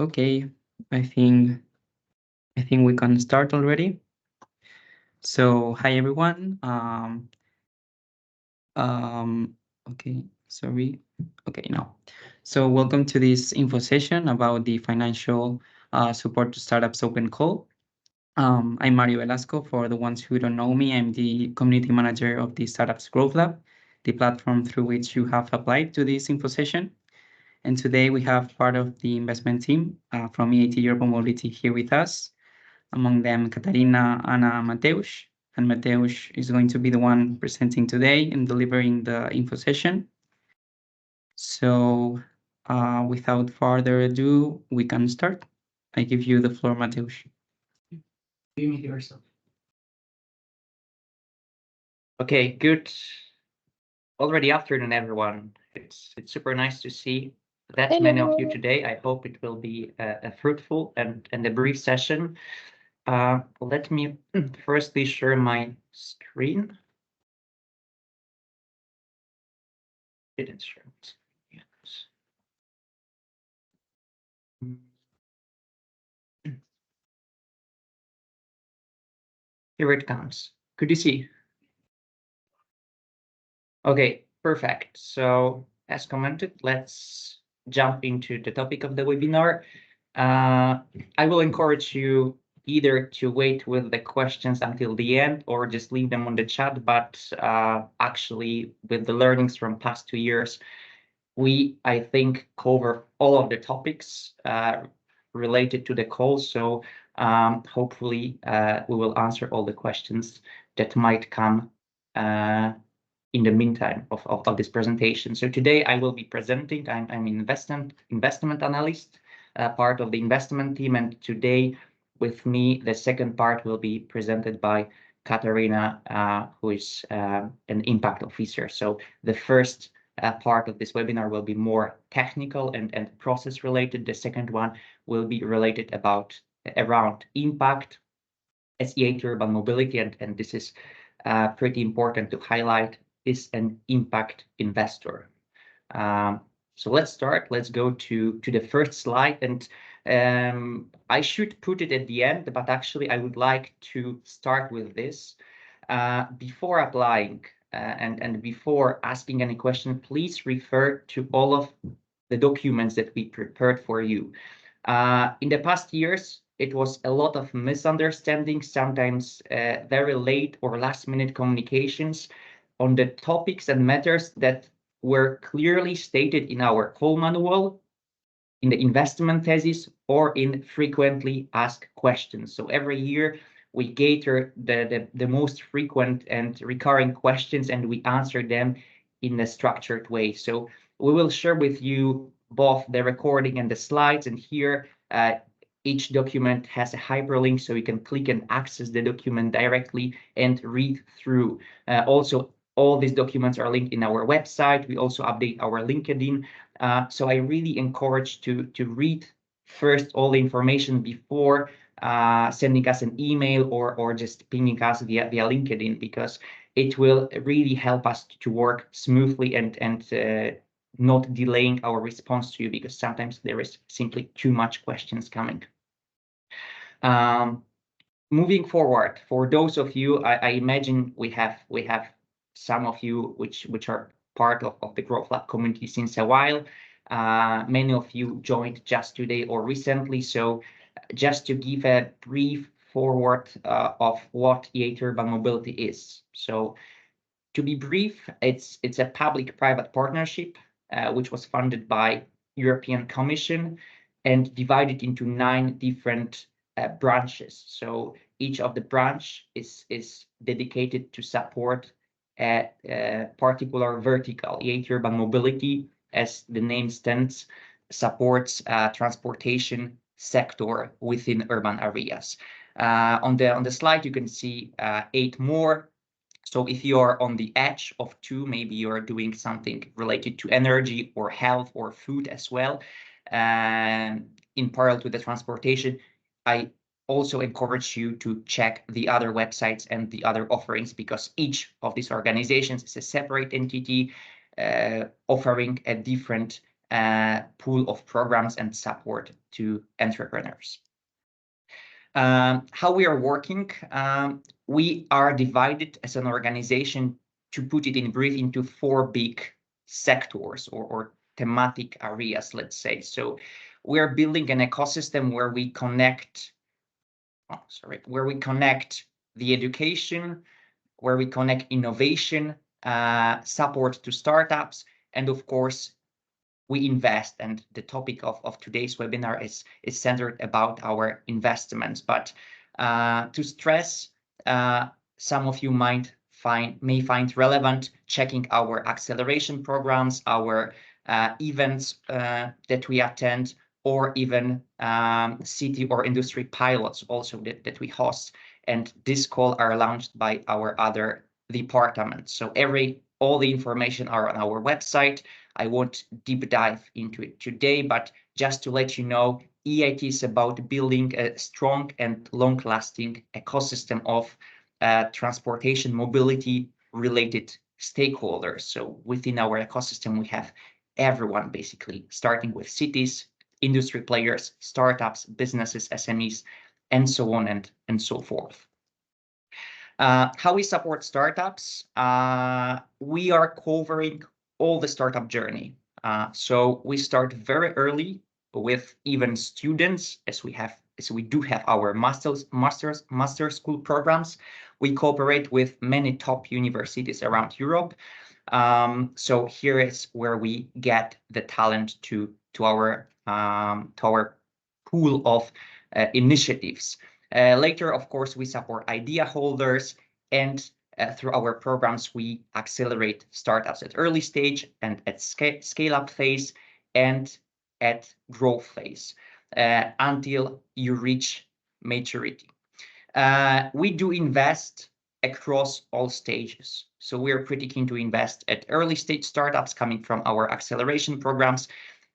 Okay, I think we can start already. So hi everyone. Um, okay, sorry. Okay, now. So welcome to this info session about the financial support to startups open call. I'm Mario Velasco. For the ones who don't know me, I'm the community manager of the Startups Growth Lab, the platform through which you have applied to this info session. And today we have part of the investment team from EIT Urban Mobility here with us. Among them, Katarina, Anna, Mateusz. And Mateusz is going to be the one presenting today and delivering the info session. So without further ado, we can start. I give you the floor, Mateusz. You meet yourself. Okay, good. Already afternoon, everyone. It's super nice to see that many of you today. I hope it will be a fruitful and a brief session. Let me firstly share my screen. Didn't share it yet. Here it comes. Could you see? Okay, perfect. So as commented, let's jump into the topic of the webinar. I will encourage you either to wait with the questions until the end or just leave them on the chat. But actually, with the learnings from past 2 years, we, I think, cover all of the topics related to the call. So hopefully, we will answer all the questions that might come in the meantime of this presentation. So today I will be presenting. I'm investment analyst, part of the investment team, and today with me the second part will be presented by Katarina, who is an impact officer. So the first part of this webinar will be more technical and process related. The second one will be related around impact as EIT Urban Mobility, and this is pretty important to highlight, is an impact investor. So let's start. Let's go to the first slide, and I should put it at the end, but actually I would like to start with this. Before applying and before asking any question, please refer to all of the documents that we prepared for you. In the past years, it was a lot of misunderstandings, sometimes very late or last-minute communications on the topics and matters that were clearly stated in our call manual, in the investment thesis, or in frequently asked questions. So every year we gather the most frequent and recurring questions and we answer them in a structured way. So we will share with you both the recording and the slides, and here each document has a hyperlink, so you can click and access the document directly and read through. Also, all these documents are linked in our website. We also update our LinkedIn. So I really encourage to read first all the information before sending us an email or just pinging us via LinkedIn, because it will really help us to work smoothly and not delaying our response to you, because sometimes there is simply too much questions coming. Moving forward, for those of you, I imagine we have some of you which are part of the Growth Lab community since a while. Many of you joined just today or recently. So just to give a brief forward of what EIT Urban Mobility is. So to be brief, it's a public-private partnership which was funded by European Commission and divided into 9 different branches. So each of the branch is dedicated to support a particular vertical. EIT Urban Mobility, as the name stands, supports transportation sector within urban areas. On the slide, you can see 8 more. So if you are on the edge of 2, maybe you are doing something related to energy or health or food as well, in parallel to the transportation, I also encourage you to check the other websites and the other offerings, because each of these organizations is a separate entity offering a different pool of programs and support to entrepreneurs. How we are working, we are divided as an organization, to put it in brief, into 4 big sectors or thematic areas, let's say. So we are building an ecosystem where we connect, where we connect the education, where we connect innovation, support to startups, and of course, we invest. And the topic of today's webinar is centered about our investments. But to stress, some of you may find relevant checking our acceleration programs, our events that we attend, or even city or industry pilots also that we host. And this call are launched by our other departments. So all the information are on our website. I won't deep dive into it today, but just to let you know, EIT is about building a strong and long-lasting ecosystem of transportation mobility related stakeholders. So within our ecosystem, we have everyone basically, starting with cities, industry players, startups, businesses, SMEs, and so on and so forth. How we support startups, we are covering all the startup journey. So we start very early with even students, as we do have our master school programs. We cooperate with many top universities around Europe. So here is where we get the talent to our pool of initiatives. Later, of course, we support idea holders, and through our programs, we accelerate startups at early stage and at scale-up phase and at growth phase until you reach maturity. We do invest across all stages. So we are pretty keen to invest at early stage startups coming from our acceleration programs,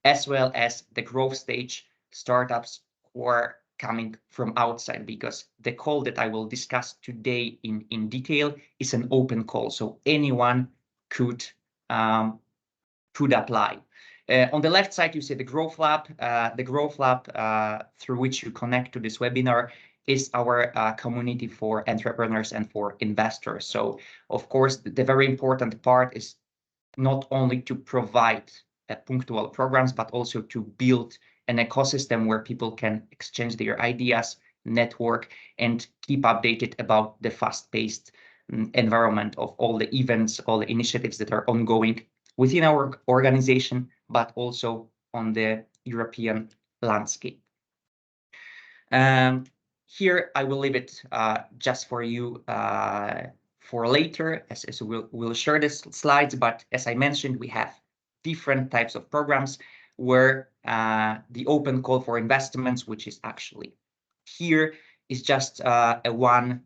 as well as the growth stage startups who are coming from outside, because the call that I will discuss today in detail is an open call, so anyone could apply. On the left side, you see the Growth Lab. The Growth Lab, through which you connect to this webinar, is our community for entrepreneurs and for investors. So, of course, the very important part is not only to provide punctual programs, but also to build an ecosystem where people can exchange their ideas, network, and keep updated about the fast-paced environment of all the events, all the initiatives that are ongoing within our organization, but also on the European landscape. Here, I will leave it just for you for later, as we'll share the slides. But as I mentioned, we have different types of programs where the open call for investments, which is actually here, is just a one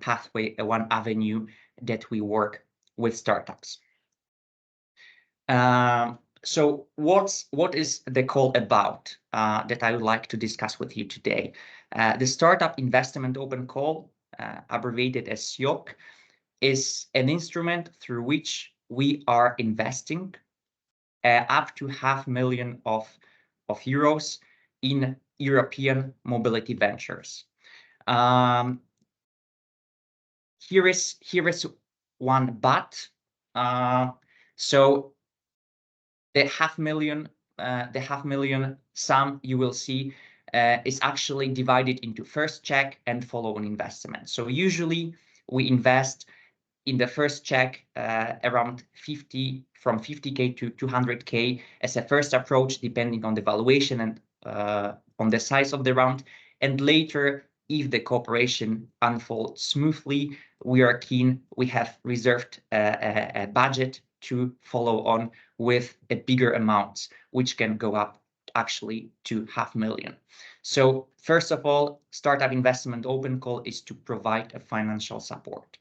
pathway, a one avenue that we work with startups. So what is the call about that I would like to discuss with you today? The Startup Investment Open Call, abbreviated as SIOC, is an instrument through which we are investing up to €500,000 euros in European mobility ventures. Here is one but. So the €500,000 sum you will see is actually divided into first check and follow-on investment. So usually we invest in the first check around from 50K to 200K as a first approach, depending on the valuation and on the size of the round. And later, if the cooperation unfolds smoothly, we have reserved a budget to follow on with a bigger amounts, which can go up actually to €500,000. So first of all, Startup Investment Open Call is to provide a financial support.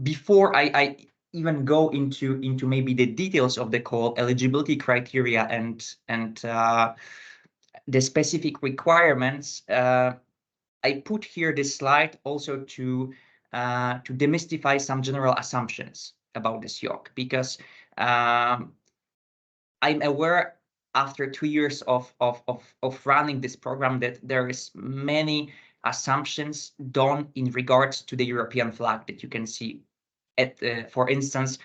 Before I even go into maybe the details of the call, eligibility criteria and the specific requirements, I put here this slide also to demystify some general assumptions. about this YOC, because I'm aware after 2 years of running this program that there is many assumptions done in regards to the European flag that you can see at, for instance,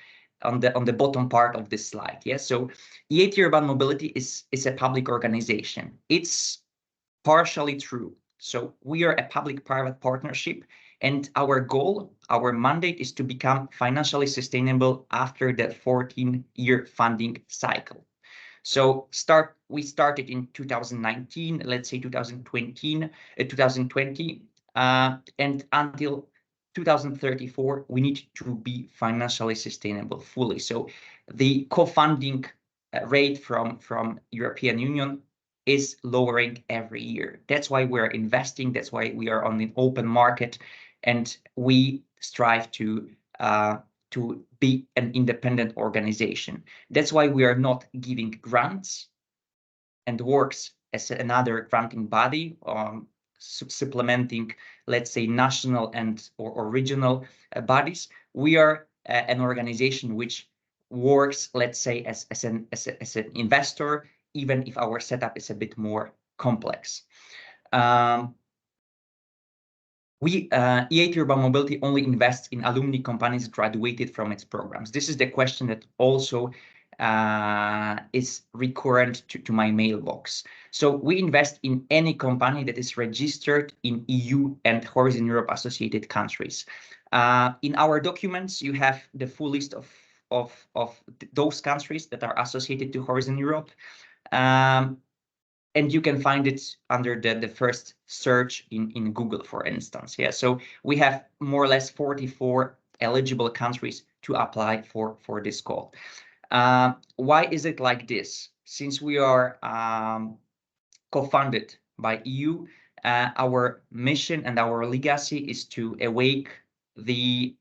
on the bottom part of this slide. Yeah, so EIT Urban Mobility is a public organization. It's partially true. So we are a public-private partnership, and our goal, our mandate is to become financially sustainable after the 14-year funding cycle. So we started in 2019, let's say 2020, and until 2034, we need to be financially sustainable fully. So the co-funding rate from European Union is lowering every year. That's why we're investing. That's why we are on the open market, and we strive to be an independent organization. That's why we are not giving grants and works as another granting body, supplementing, let's say, national and or regional bodies. We are an organization which works, let's say, as an investor, even if our setup is a bit more complex. EIT Urban Mobility only invests in alumni companies graduated from its programs. This is the question that also is recurrent to my mailbox. So we invest in any company that is registered in EU and Horizon Europe associated countries. In our documents, you have the full list of those countries that are associated to Horizon Europe. And you can find it under the first search in Google, for instance. Yeah, so we have more or less 44 eligible countries to apply for this call. Why is it like this? Since we are co-funded by EU, our mission and our legacy is to awake the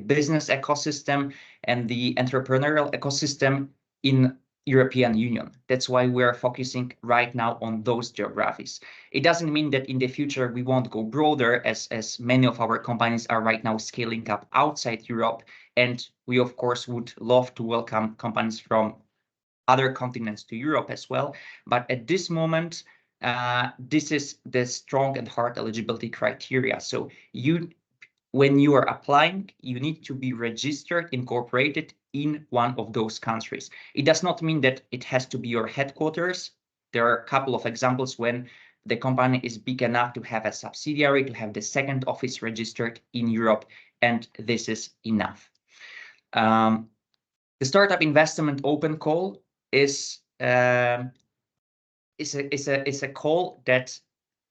business ecosystem and the entrepreneurial ecosystem in European Union. That's why we are focusing right now on those geographies. It doesn't mean that in the future we won't go broader, as many of our companies are right now scaling up outside Europe, and we of course would love to welcome companies from other continents to Europe as well. But at this moment, this is the strong and hard eligibility criteria. So when you are applying, you need to be registered, incorporated in one of those countries. It does not mean that it has to be your headquarters. There are a couple of examples when the company is big enough to have a subsidiary, to have the second office registered in Europe, and this is enough. The Startup Investment Open Call is a call that,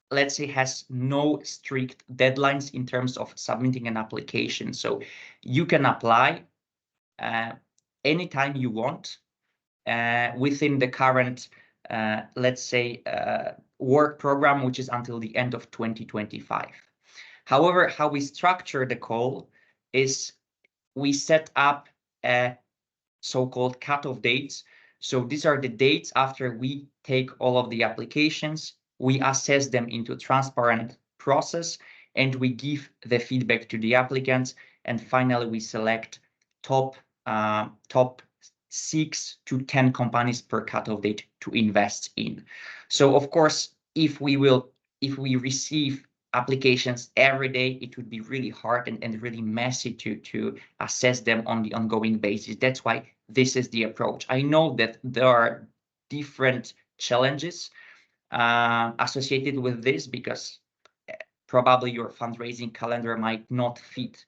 let's say, has no strict deadlines in terms of submitting an application. So you can apply anytime you want within the current, let's say, work program, which is until the end of 2025. However, how we structure the call is we set up a so-called cutoff dates. So these are the dates after we take all of the applications, we assess them into a transparent process, and we give the feedback to the applicants. And finally, we select top 6 to 10 companies per cutoff date to invest in. So of course, if we receive applications every day, it would be really hard and really messy to assess them on the ongoing basis. That's why this is the approach. I know that there are different challenges associated with this, because probably your fundraising calendar might not fit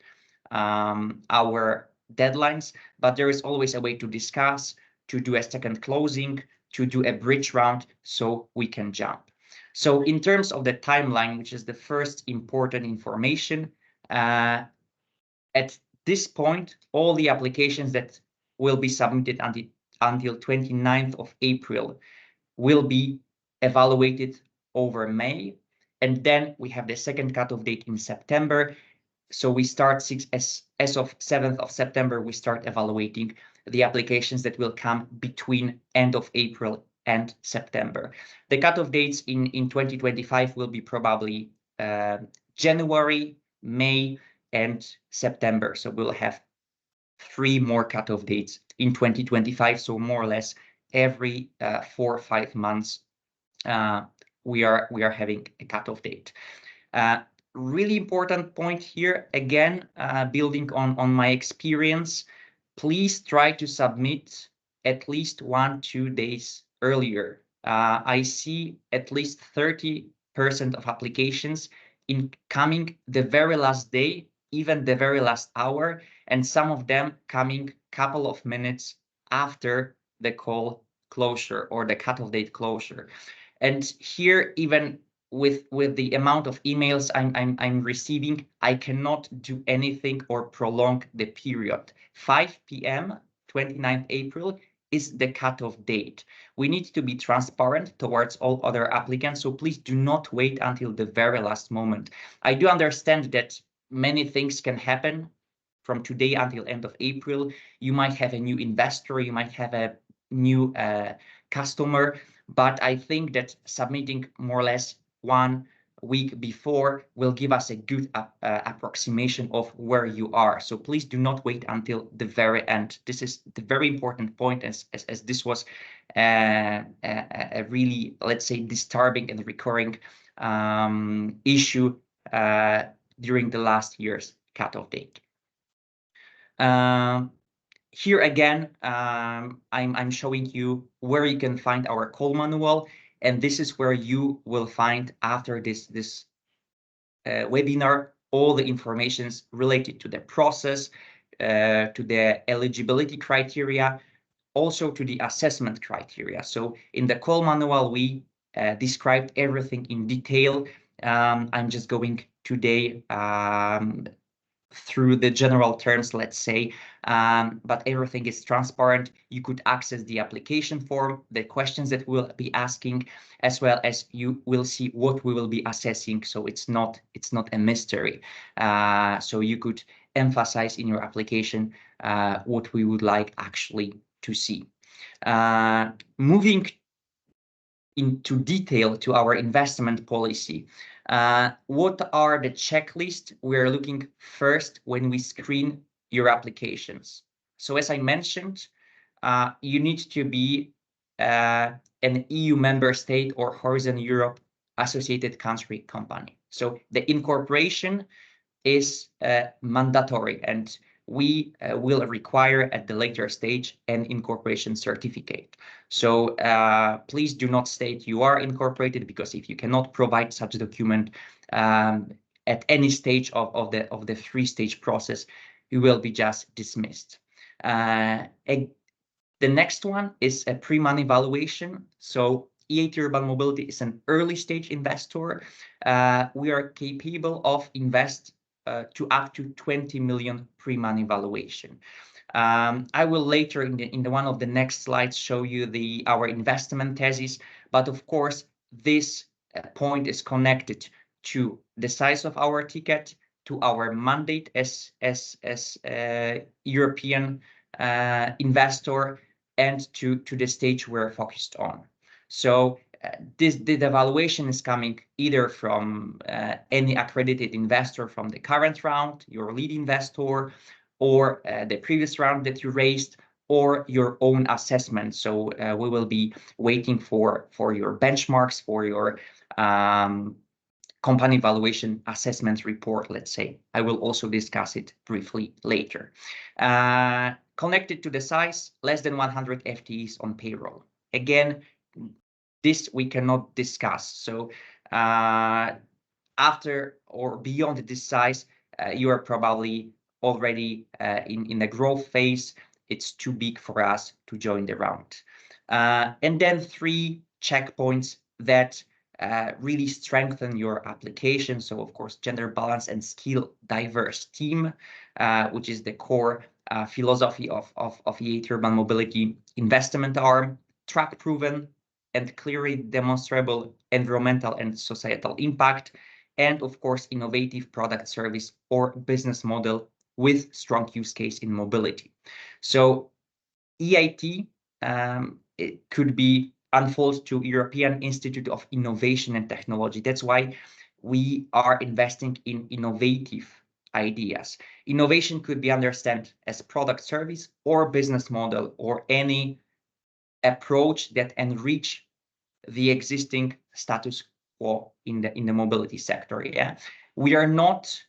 our deadlines, but there is always a way to discuss, to do a second closing, to do a bridge round, so we can jump. So in terms of the timeline, which is the first important information, at this point, all the applications that will be submitted until 29th of April will be evaluated over May. And then we have the second cutoff date in September. So we start as of 7th of September, we start evaluating the applications that will come between end of April and September. The cutoff dates in 2025 will be probably January, May, and September. So we'll have 3 more cutoff dates in 2025. So more or less every 4 or 5 months, we are having a cutoff date. Really important point here, again, building on my experience, please try to submit at least 1-2 days earlier. I see at least 30% of applications in coming the very last day, even the very last hour, and some of them coming couple of minutes after the call closure or the cutoff date closure. And here, even with the amount of emails I'm receiving, I cannot do anything or prolong the period. 5 p.m. 29th April is the cutoff date. We need to be transparent towards all other applicants, so please do not wait until the very last moment. I do understand that many things can happen from today until end of April. You might have a new investor, you might have a new customer, but I think that submitting more or less 1 week before will give us a good approximation of where you are. So please do not wait until the very end. This is the very important point, as this was a really, let's say, disturbing and recurring issue during the last year's cutoff date. Here again, I'm showing you where you can find our call manual, and this is where you will find after this webinar all the informations related to the process, to the eligibility criteria, also to the assessment criteria. So in the call manual, we described everything in detail. I'm just going today through the general terms, let's say, but everything is transparent. You could access the application form, the questions that we'll be asking, as well as you will see what we will be assessing. So it's not a mystery. So you could emphasize in your application what we would like actually to see. Moving into detail to our investment policy. What are the checklists we're looking first when we screen your applications? So as I mentioned, you need to be an EU member state or Horizon Europe associated country company. So the incorporation is mandatory, and we will require at the later stage an incorporation certificate. So please do not state you are incorporated, because if you cannot provide such a document at any stage of the 3-stage process, you will be just dismissed. The next one is a pre-money valuation. So EIT Urban Mobility is an early stage investor. We are capable of invest to up to 20 million pre-money valuation. I will later in the one of the next slides show you our investment thesis, but of course this point is connected to the size of our ticket, to our mandate as European investor, and to the stage we're focused on. So the valuation is coming either from any accredited investor from the current round, your lead investor, or the previous round that you raised, or your own assessment. So we will be waiting for your benchmarks, for your company valuation assessment report, let's say. I will also discuss it briefly later. Connected to the size, less than 100 FTEs on payroll. Again, this we cannot discuss. So after or beyond this size, you are probably already in the growth phase. It's too big for us to join the round. And then 3 checkpoints that really strengthen your application. So of course, gender balance and skill diverse team, which is the core philosophy of EIT Urban Mobility investment arm, track proven and clearly demonstrable environmental and societal impact, and of course, innovative product, service, or business model with strong use case in mobility. So EIT, it could be unfold to European Institute of Innovation and Technology. That's why we are investing in innovative ideas. Innovation could be understood as product, service, or business model, or any approach that enrich the existing status quo in the mobility sector. Yeah, we are not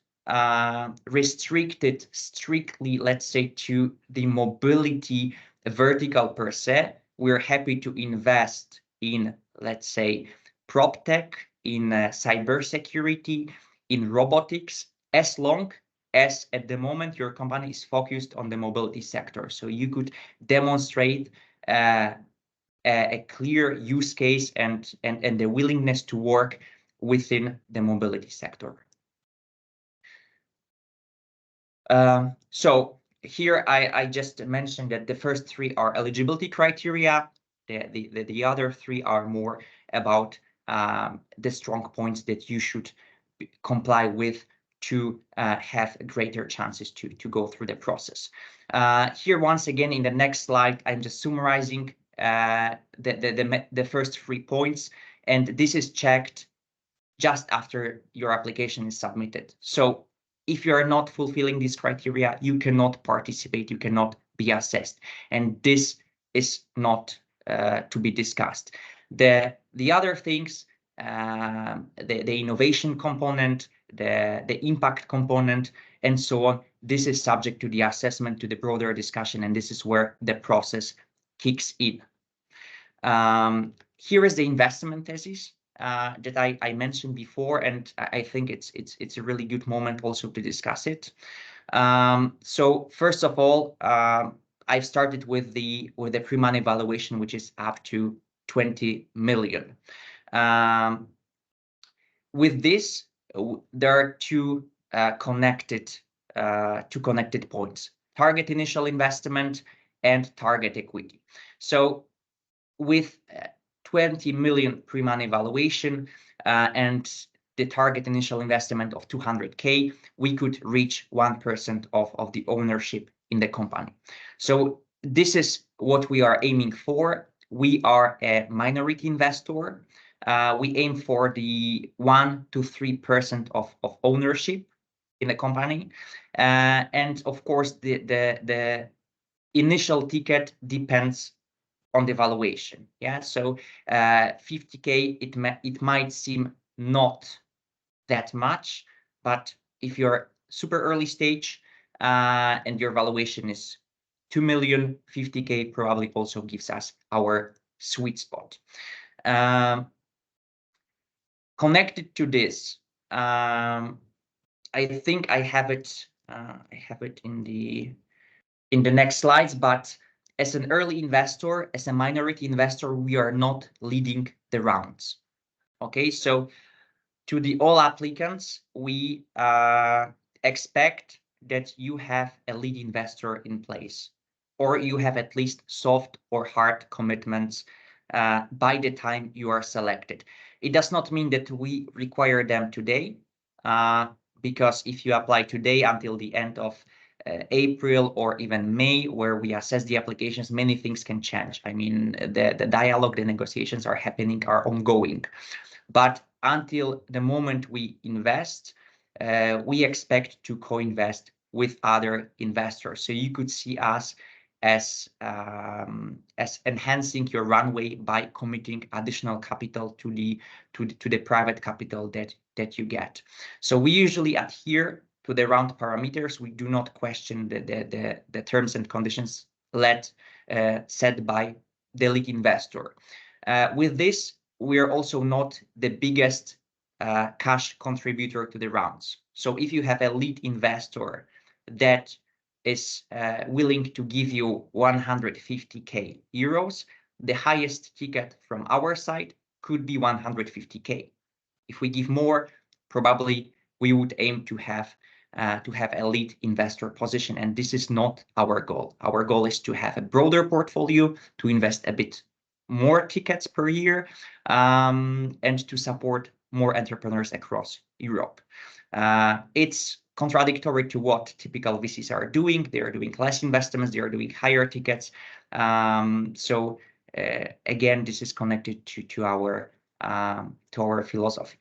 restricted strictly, let's say, to the mobility vertical per se. We're happy to invest in, let's say, prop tech, in cybersecurity, in robotics, as long as at the moment your company is focused on the mobility sector. So you could demonstrate a clear use case and the willingness to work within the mobility sector. So here I just mentioned that the first three are eligibility criteria. The other three are more about the strong points that you should comply with to have greater chances to go through the process. Here, once again, in the next slide, I'm just summarizing the first 3 points, and this is checked just after your application is submitted. So if you are not fulfilling these criteria, you cannot participate, you cannot be assessed, and this is not to be discussed. The other things, the innovation component, the impact component, and so on, this is subject to the assessment, to the broader discussion, and this is where the process kicks in. Here is the investment thesis that I mentioned before, and I think it's a really good moment also to discuss it. So first of all, I've started with the pre-money valuation, which is up to 20 million. With this, there are two connected points: target initial investment and target equity. So with 20 million pre-money valuation and the target initial investment of 200K, we could reach 1% of the ownership in the company. So this is what we are aiming for. We are a minority investor. We aim for the 1 to 3% of ownership in the company. And of course, the initial ticket depends on the valuation. Yeah, so 50K, it might seem not that much, but if you're super early stage and your valuation is 2 million, 50K probably also gives us our sweet spot. Connected to this, I think I have it in the next slides, but as an early investor, as a minority investor, we are not leading the rounds. Okay, so to the all applicants, we expect that you have a lead investor in place, or you have at least soft or hard commitments by the time you are selected. It does not mean that we require them today, because if you apply today until the end of April or even May, where we assess the applications, many things can change. I mean, the dialogue, the negotiations are happening, are ongoing. But until the moment we invest, we expect to co-invest with other investors. So you could see us as enhancing your runway by committing additional capital to the private capital that you get. So we usually adhere to the round parameters. We do not question the terms and conditions set by the lead investor. With this, we are also not the biggest cash contributor to the rounds. So if you have a lead investor that is willing to give you 150K euros, the highest ticket from our side could be 150K. If we give more, probably we would aim to have a lead investor position, and this is not our goal. Our goal is to have a broader portfolio, to invest a bit more tickets per year, and to support more entrepreneurs across Europe. It's contradictory to what typical VCs are doing. They are doing less investments, they are doing higher tickets. So again, this is connected to our philosophy.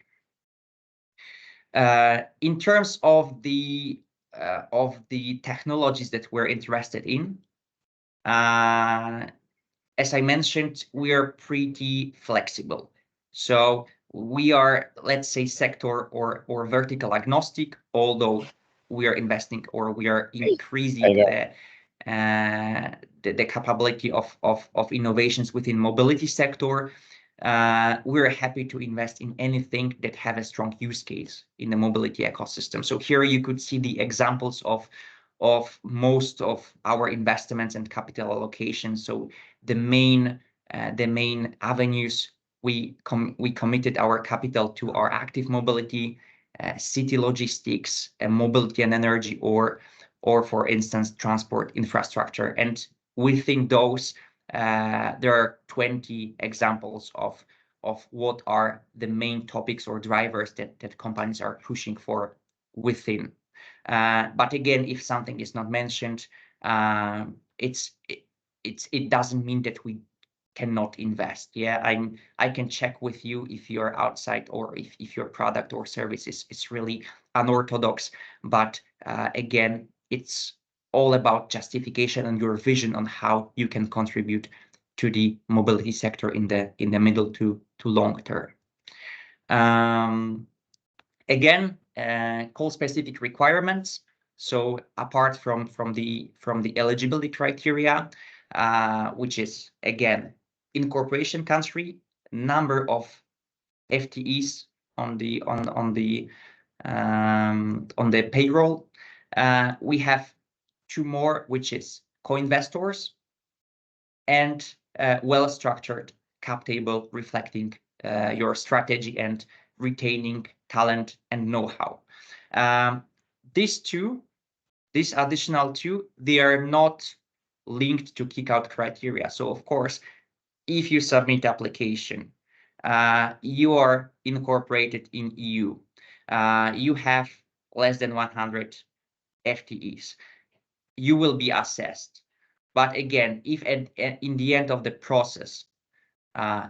In terms of the the technologies that we're interested in. As I mentioned, we are pretty flexible. So we are, let's say, sector or vertical agnostic, although we are investing or we are increasing the capability of innovations within mobility sector. We're happy to invest in anything that have a strong use case in the mobility ecosystem. So here you could see the examples of most of our investments and capital allocation. So the main avenues we committed our capital to are active mobility, city logistics, mobility and energy, or for instance transport infrastructure. And within those, there are 20 examples of what are the main topics or drivers that companies are pushing for within. But again, if something is not mentioned, it doesn't mean that we cannot invest. Yeah, I can check with you if you're outside or if your product or service is really unorthodox. But again, it's all about justification and your vision on how you can contribute to the mobility sector in the middle to long term. Again, call specific requirements. So apart from the eligibility criteria, which is again incorporation country, number of FTEs on the payroll. We have two more, which is co-investors and well-structured cap table reflecting your strategy and retaining talent and know-how. These additional two, they are not linked to kick-out criteria. So of course, if you submit application, you are incorporated in EU, you have less than 100 FTEs, you will be assessed. But again, if in the end of the process,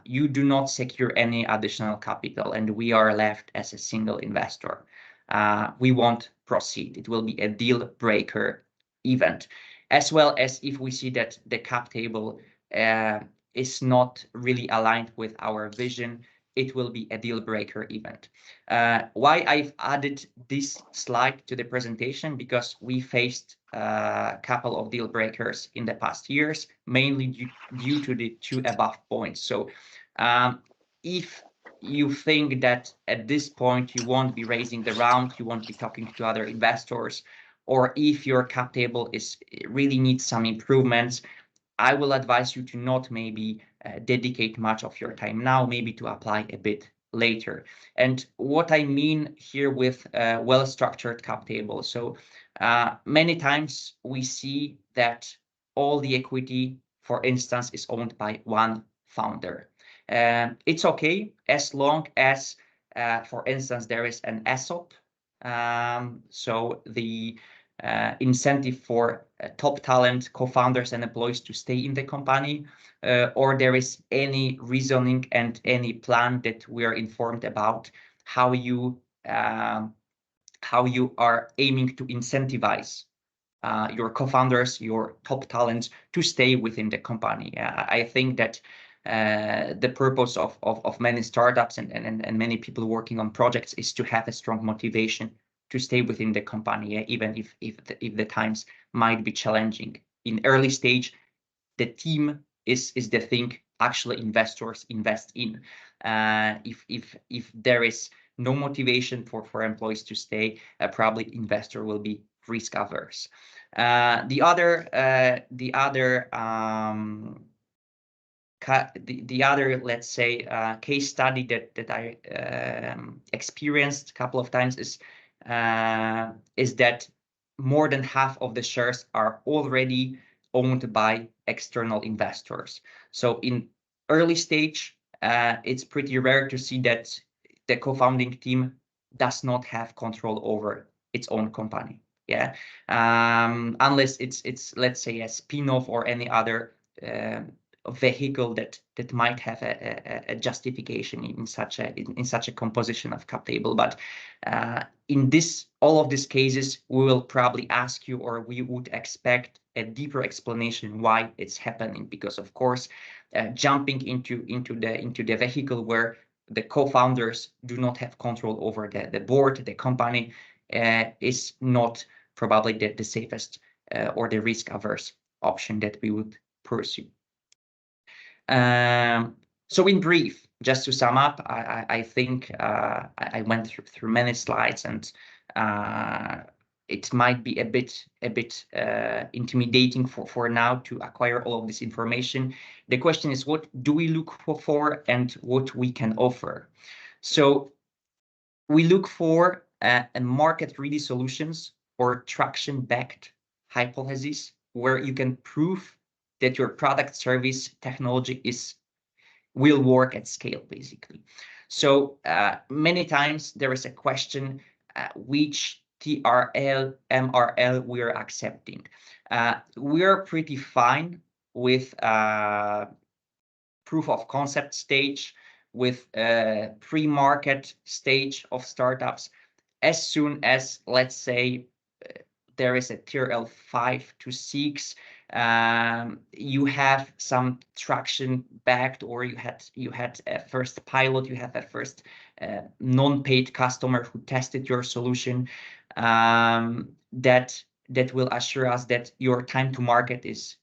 you do not secure any additional capital and we are left as a single investor, we won't proceed. It will be a deal breaker event. As well as if we see that the cap table is not really aligned with our vision, it will be a deal breaker event. Why I've added this slide to the presentation, because we faced a couple of deal breakers in the past years, mainly due to the two above points. So if you think that at this point you won't be raising the round, you won't be talking to other investors, or if your cap table really needs some improvements, I will advise you to not maybe dedicate much of your time now, maybe to apply a bit later. And what I mean here with well-structured cap table. So many times we see that all the equity, for instance, is owned by one founder. It's okay as long as, for instance, there is an ESOP. So the incentive for top talent, co-founders and employees to stay in the company, or there is any reasoning and any plan that we are informed about how you are aiming to incentivize your co-founders, your top talents to stay within the company. I think that the purpose of many startups and many people working on projects is to have a strong motivation to stay within the company, even if the times might be challenging. In early stage, the team is the thing actually investors invest in. If there is no motivation for employees to stay, probably investor will be risk averse. The other, let's say, case study that I experienced a couple of times is that more than half of the shares are already owned by external investors. So in early stage, it's pretty rare to see that the co-founding team does not have control over its own company. Unless it's let's say a spin-off or any other vehicle that might have a justification in such a composition of cap table. But in all of these cases, we will probably ask you, or we would expect a deeper explanation why it's happening, because of course jumping into the vehicle where the co-founders do not have control over the board, the company, is not probably the safest or the risk-averse option that we would pursue. So in brief, just to sum up, I think I went through many slides, and it might be a bit intimidating for now to acquire all of this information. The question is, what do we look for and what we can offer? So we look for a market-ready solutions or traction-backed hypotheses where you can prove that your product, service, technology will work at scale, basically. So many times there is a question which TRL, MRL we are accepting. We are pretty fine with proof of concept stage, with pre-market stage of startups. As soon as, let's say, there is a TRL 5 to 6, you have some traction backed, or you had a first pilot, you have a first non-paid customer who tested your solution, that will assure us that your time to market is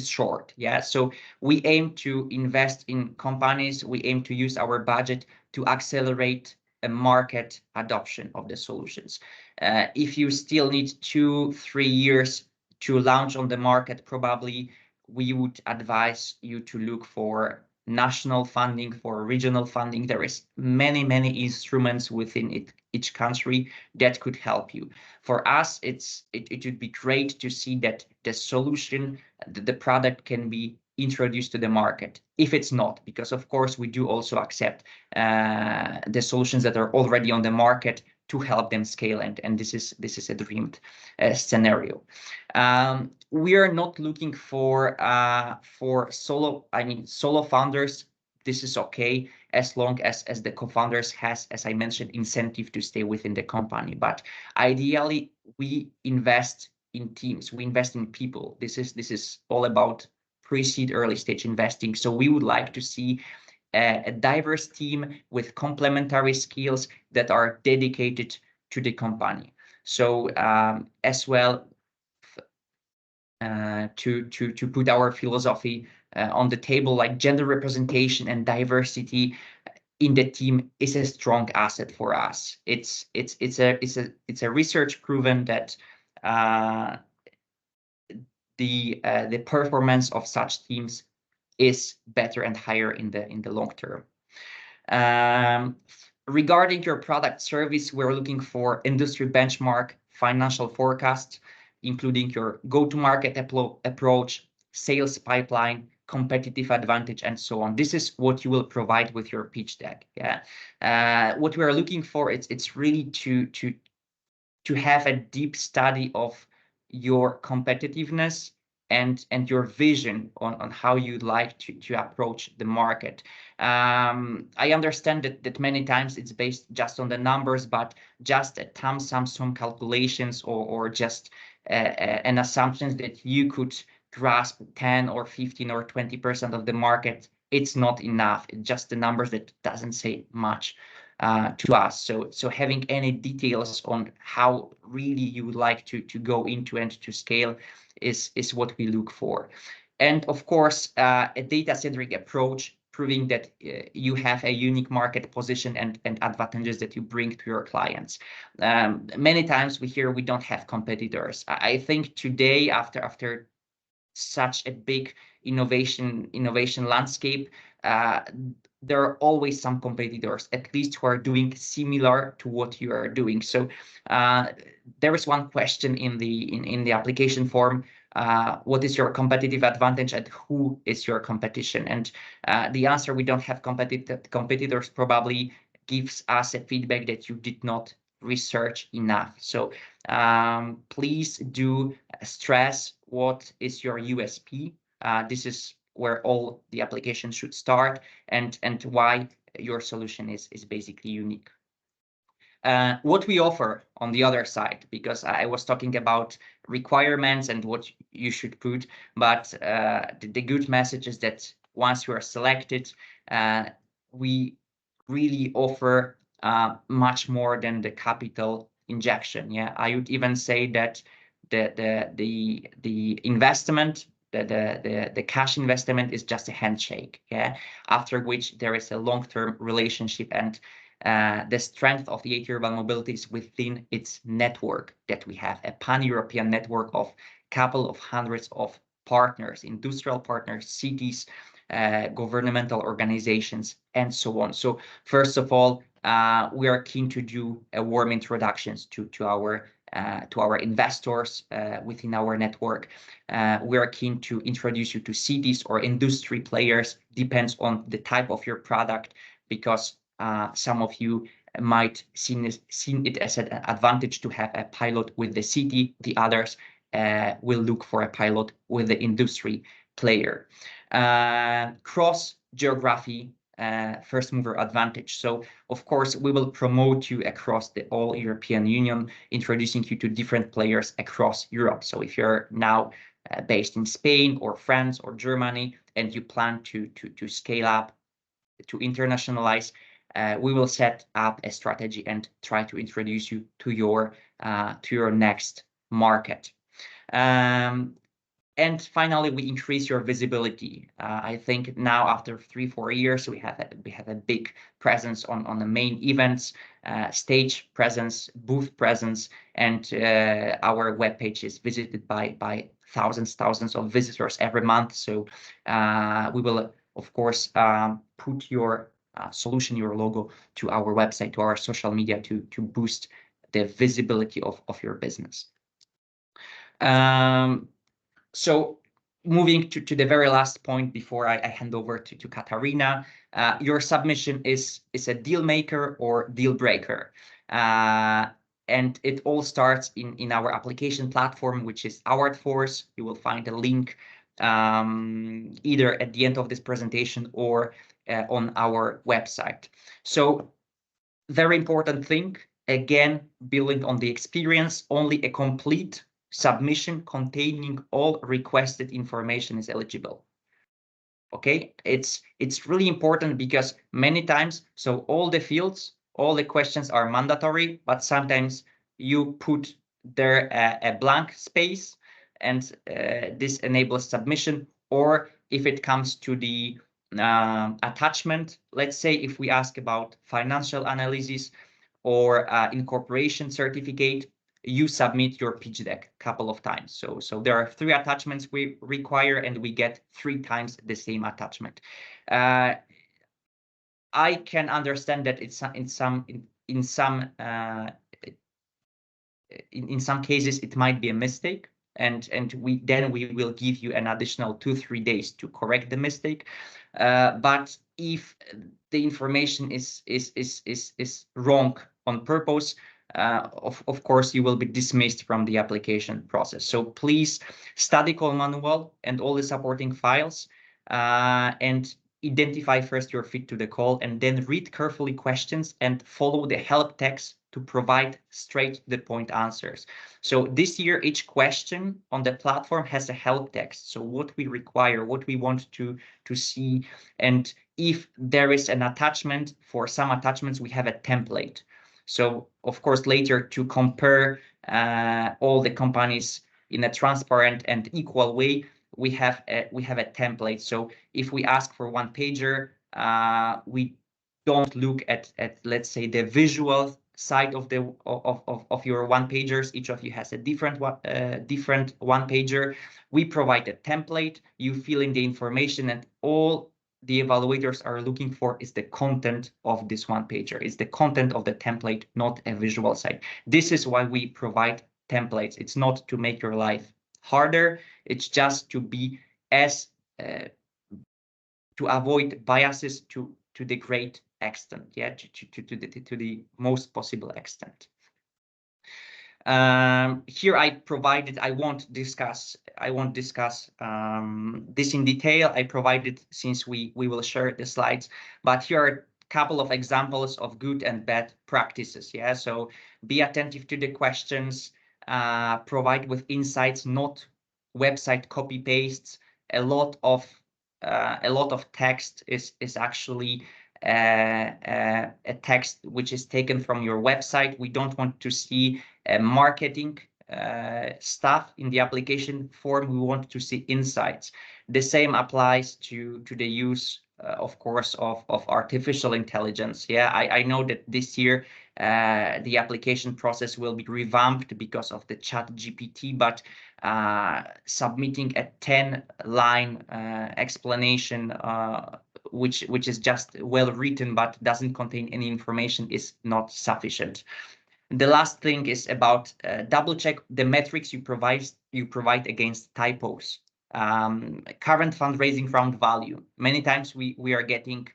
short. Yeah, so we aim to invest in companies, we aim to use our budget to accelerate a market adoption of the solutions. If you still need 2-3 years to launch on the market, probably we would advise you to look for national funding, for regional funding. There is many instruments within each country that could help you. For us, it would be great to see that the solution, the product can be introduced to the market. If it's not, because of course we do also accept the solutions that are already on the market to help them scale, and this is a dreamed scenario. We are not looking for solo founders. This is okay as long as the co-founders has, as I mentioned, incentive to stay within the company. But ideally, we invest in teams, we invest in people. This is all about pre-seed, early stage investing. So we would like to see a diverse team with complementary skills that are dedicated to the company. So as well, to put our philosophy on the table, like gender representation and diversity in the team is a strong asset for us. It's a research proven that the performance of such teams is better and higher in the long term. Regarding your product service, we're looking for industry benchmark financial forecast, including your go-to-market approach, sales pipeline, competitive advantage, and so on. This is what you will provide with your pitch deck. Yeah, what we are looking for, it's really to have a deep study of your competitiveness and your vision on how you'd like to approach the market. I understand that many times it's based just on the numbers, but just some calculations or just an assumption that you could grasp 10 or 15 or 20% of the market, it's not enough. It's just the numbers that doesn't say much to us. So having any details on how really you would like to go into and to scale is what we look for. And of course, a data-centric approach, proving that you have a unique market position and advantages that you bring to your clients. Many times we hear we don't have competitors. I think today, after such a big innovation landscape, there are always some competitors, at least who are doing similar to what you are doing. So there is one question in the application form: what is your competitive advantage and who is your competition? And the answer, we don't have competitors, probably gives us a feedback that you did not research enough. So please do stress what is your USP. This is where all the applications should start, and why your solution is basically unique. What we offer on the other side, because I was talking about requirements and what you should put, but the good message is that once you are selected, we really offer much more than the capital injection. Yeah, I would even say that the investment, the cash investment is just a handshake. Yeah, after which there is a long-term relationship, and the strength of the EIT Urban Mobility is within its network, that we have a pan-European network of couple of hundreds of partners, industrial partners, cities, governmental organizations, and so on. So first of all, we are keen to do a warm introductions to our investors within our network. We are keen to introduce you to cities or industry players, depends on the type of your product, because some of you might seen it as an advantage to have a pilot with the city. The others will look for a pilot with the industry player. Cross geography, first mover advantage. So of course we will promote you across the all European Union, introducing you to different players across Europe. So if you're now based in Spain or France or Germany, and you plan to scale up, to internationalize, we will set up a strategy and try to introduce you to your next market. And finally, we increase your visibility. I think now after 3-4 years, we have a big presence on the main events, stage presence, booth presence, and our webpage is visited by thousands of visitors every month. So we will, of course, put your solution, your logo, to our website, to our social media, to boost the visibility of your business. So moving to the very last point before I hand over to Katarina, your submission is a deal maker or deal breaker. And it all starts in our application platform, which is AwardForce. You will find a link either at the end of this presentation or on our website. So very important thing, again, building on the experience, only a complete submission containing all requested information is eligible. Okay, it's really important, because many times, so all the fields, all the questions are mandatory, but sometimes you put there a blank space, and this enables submission. Or if it comes to the attachment, let's say if we ask about financial analysis or incorporation certificate, you submit your pitch deck a couple of times. So there are 3 attachments we require, and we get 3 times the same attachment. I can understand that it's in some cases it might be a mistake, and we will give you an additional 2-3 days to correct the mistake. But if the information is wrong on purpose, of course you will be dismissed from the application process. So please study call manual and all the supporting files, and identify first your fit to the call, and then read carefully questions and follow the help text to provide straight to the point answers. So this year, each question on the platform has a help text. So what we require, what we want to see, and if there is an attachment, for some attachments, we have a template. So of course, later to compare all the companies in a transparent and equal way, we have a template. So if we ask for 1 pager, we don't look at let's say the visual side of the of your 1 pagers. Each of you has a different 1 pager. We provide a template. You fill in the information, and all the evaluators are looking for is the content of this 1 pager. It's the content of the template, not a visual side. This is why we provide templates. It's not to make your life harder. It's just to be as to avoid biases to the great extent, yeah, to the most possible extent. Here I won't discuss this in detail. I provided, since we will share the slides, but here are a couple of examples of good and bad practices. Yeah, so be attentive to the questions, provide with insights, not website copy pastes. A lot of text is actually a text which is taken from your website. We don't want to see marketing stuff in the application form. We want to see insights. The same applies to the use, of course, of artificial intelligence. Yeah, I know that this year the application process will be revamped because of the chat GPT, but submitting a 10-line explanation which is just well written but doesn't contain any information is not sufficient. The last thing is about double check the metrics you provide against typos. Current fundraising round value. Many times we are getting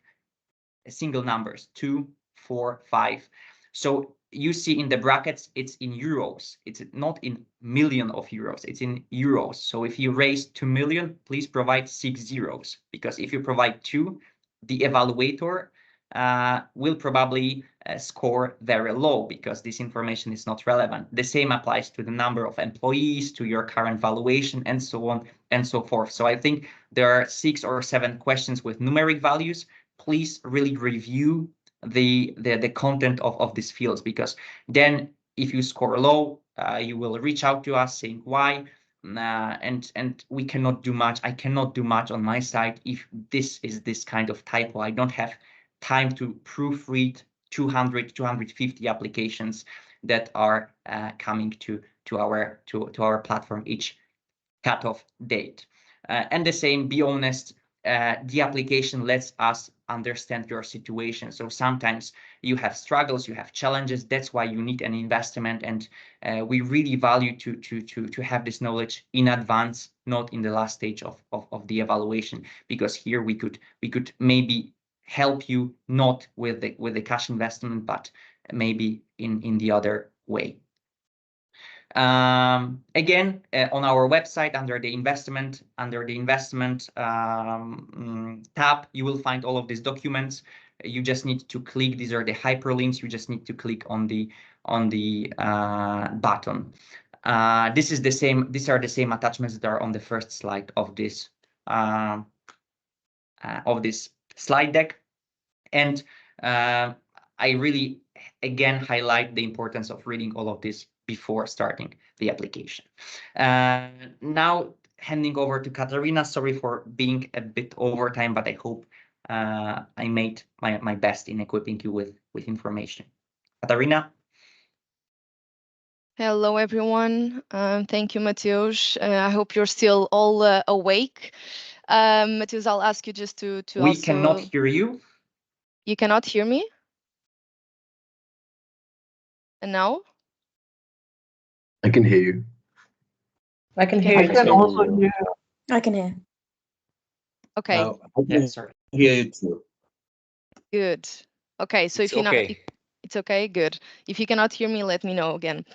single numbers, 2, 4, 5. So you see in the brackets, it's in euros. It's not in million of euros, it's in euros. So if you raise 2 million, please provide 6 zeros, because if you provide 2, the evaluator will probably score very low because this information is not relevant. The same applies to the number of employees, to your current valuation, and so on and so forth. So I think there are 6 or 7 questions with numeric values. Please really review the content of these fields, because then if you score low, you will reach out to us saying why, and we cannot do much. I cannot do much on my side if this is this kind of typo. I don't have time to proofread 200, 250 applications that are coming to our platform each cutoff date. And the same, be honest. The application lets us understand your situation. So sometimes you have struggles, you have challenges. That's why you need an investment, and we really value to have this knowledge in advance, not in the last stage of the evaluation, because here we could maybe help you not with the cash investment, but maybe in the other way. Again, on our website, under the investment tab, you will find all of these documents. You just need to click. These are the hyperlinks. You just need to click on the button. This is the same. These are the same attachments that are on the first slide of this slide deck. And I really again highlight the importance of reading all of this before starting the application. Now handing over to Katarina. Sorry for being a bit over time, but I hope I made my best in equipping you with information. Katarina. Hello, everyone. Thank you, Mateus. I hope you're still all awake. Mateus, I'll ask you just to We also... cannot hear you. You cannot hear me? And now? I can hear you. I can Can hear you you. hear me? Also hear. I can hear. Okay, I can hear you too. good. Okay, so It's if you're not... okay. It's okay, good. If you cannot hear me, let me know again.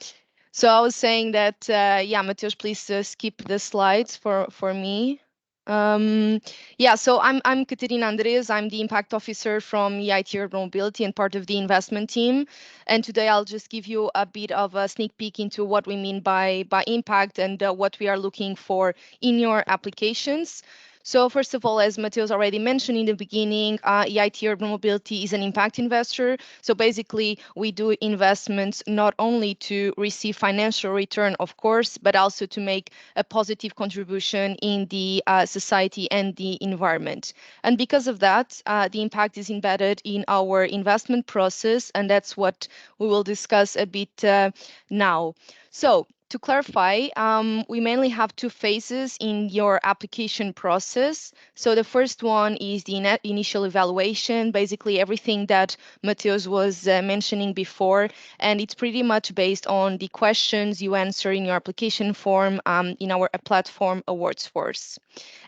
So I was saying that, yeah, Mateus, please skip the slides for me. Yeah, so I'm Catarina Andres. I'm the impact officer from EIT Urban Mobility and part of the investment team. And today I'll just give you a bit of a sneak peek into what we mean by impact and what we are looking for in your applications. So first of all, as Mateus already mentioned in the beginning, EIT Urban Mobility is an impact investor. So basically, we do investments not only to receive financial return, of course, but also to make a positive contribution in the society and the environment. And because of that, the impact is embedded in our investment process, and that's what we will discuss a bit now. So to clarify, we mainly have two phases in your application process. So the first one is the initial evaluation, basically everything that Mateus was mentioning before, and it's pretty much based on the questions you answer in your application form in our platform awards force.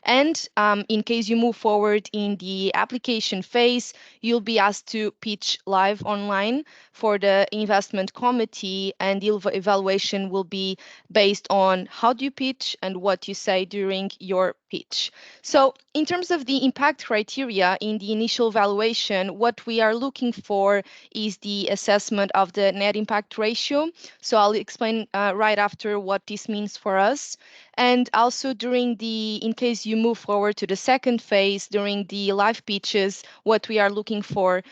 And in case you move forward in the application phase, you'll be asked to pitch live online for the investment committee, and the evaluation will be based on how do you pitch and what you say during your pitch. So in terms of the impact criteria in the initial evaluation, what we are looking for is the assessment of the net impact ratio. So I'll explain right after what this means for us. And also in case you move forward to the second phase, during the live pitches, what we are looking for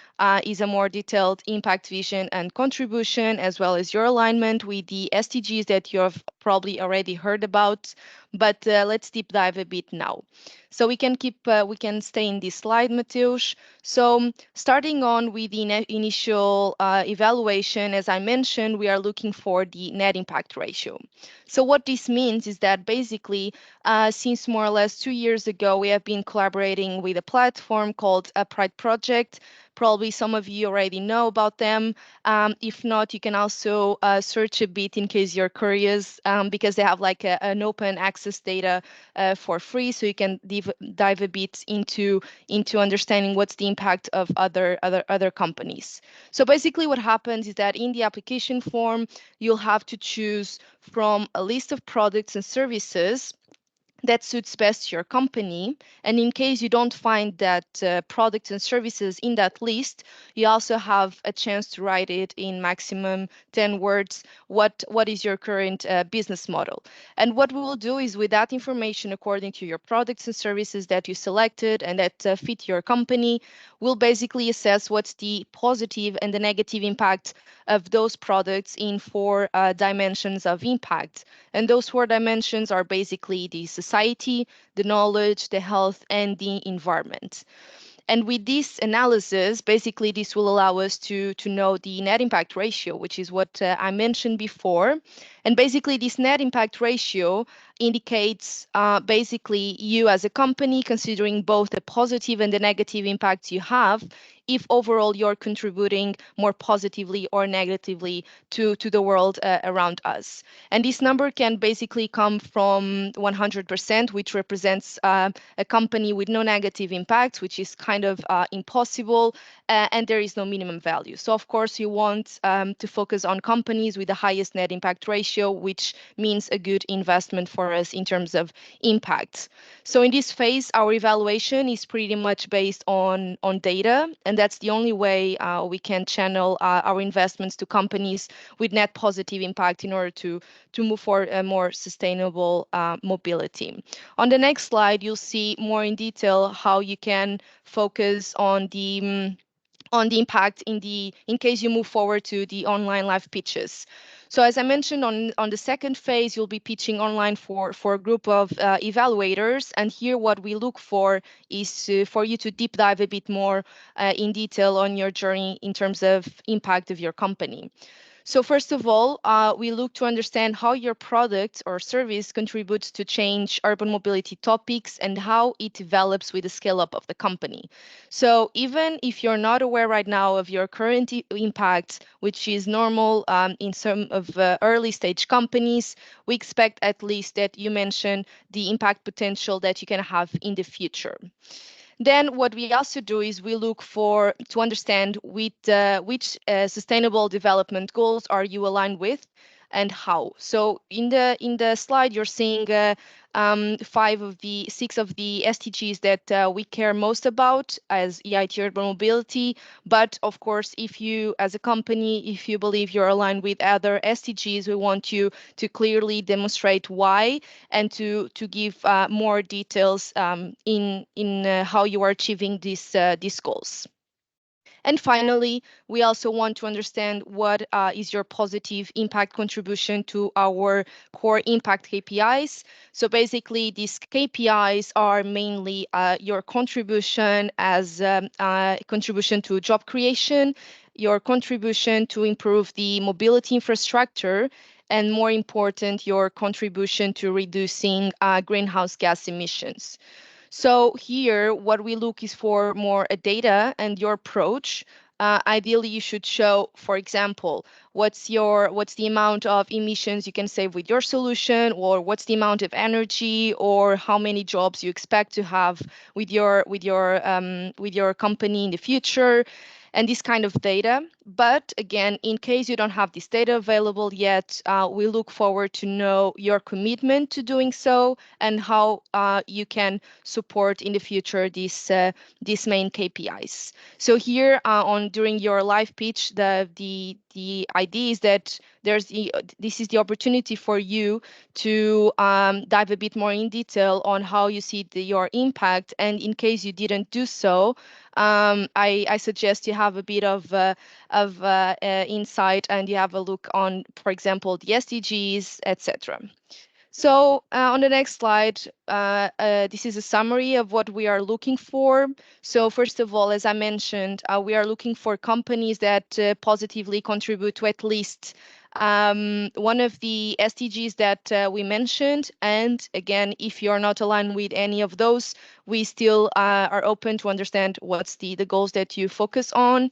is a more detailed impact vision and contribution, as well as your alignment with the SDGs that you have probably already heard about. But let's deep dive a bit now. So we can stay in this slide, Mateus. So starting on with the initial evaluation, as I mentioned, we are looking for the net impact ratio. So what this means is that basically, since more or less 2 years ago, we have been collaborating with a platform called Upright Project. Probably some of you already know about them. If not, you can also search a bit in case you're curious, because they have like an open access data for free, so you can dive a bit into understanding what's the impact of other companies. So basically, what happens is that in the application form, you'll have to choose from a list of products and services that suits best your company. And in case you don't find that products and services in that list, you also have a chance to write it in maximum 10 words. What is your current business model? And what we will do is, with that information, according to your products and services that you selected and that fit your company, we'll basically assess what's the positive and the negative impact of those products in four dimensions of impact. And those four dimensions are basically the society, the knowledge, the health, and the environment. And with this analysis, basically, this will allow us to know the net impact ratio, which is what I mentioned before. And basically, this net impact ratio indicates basically you as a company considering both the positive and the negative impacts you have, if overall you're contributing more positively or negatively to the world around us. And this number can basically come from 100%, which represents a company with no negative impacts, which is kind of impossible, and there is no minimum value. So of course you want to focus on companies with the highest net impact ratio, which means a good investment for us in terms of impact. So in this phase, our evaluation is pretty much based on data, and that's the only way we can channel our investments to companies with net positive impact in order to move for a more sustainable mobility. On the next slide, you'll see more in detail how you can focus on the impact in case you move forward to the online live pitches. So as I mentioned, on the second phase, you'll be pitching online for a group of evaluators. And here what we look for is for you to deep dive a bit more in detail on your journey in terms of impact of your company. So first of all, we look to understand how your product or service contributes to change urban mobility topics and how it develops with the scale up of the company. So even if you're not aware right now of your current impact, which is normal in some of early stage companies, we expect at least that you mention the impact potential that you can have in the future. Then what we also do is we look to understand which sustainable development goals are you aligned with and how. So in the slide, you're seeing 6 of the SDGs that we care most about as EIT Urban Mobility. But of course, if you as a company, if you believe you're aligned with other SDGs, we want you to clearly demonstrate why and to give more details in how you are achieving these goals. And finally, we also want to understand what is your positive impact contribution to our core impact KPIs. So basically, these KPIs are mainly your contribution as contribution to job creation, your contribution to improve the mobility infrastructure, and more important, your contribution to reducing greenhouse gas emissions. So here, what we look is for more data and your approach. Ideally, you should show, for example, what's the amount of emissions you can save with your solution, or what's the amount of energy, or how many jobs you expect to have with your company in the future, and this kind of data. But again, in case you don't have this data available yet, we look forward to know your commitment to doing so and how you can support in the future these main KPIs. So here during your live pitch, the idea is that this is the opportunity for you to dive a bit more in detail on how you see your impact. And in case you didn't do so, I suggest you have a bit of insight and you have a look on, for example, the SDGs, etc. So on the next slide, this is a summary of what we are looking for. So first of all, as I mentioned, we are looking for companies that positively contribute to at least one of the SDGs that we mentioned. And again, if you're not aligned with any of those, we still are open to understand what's the goals that you focus on.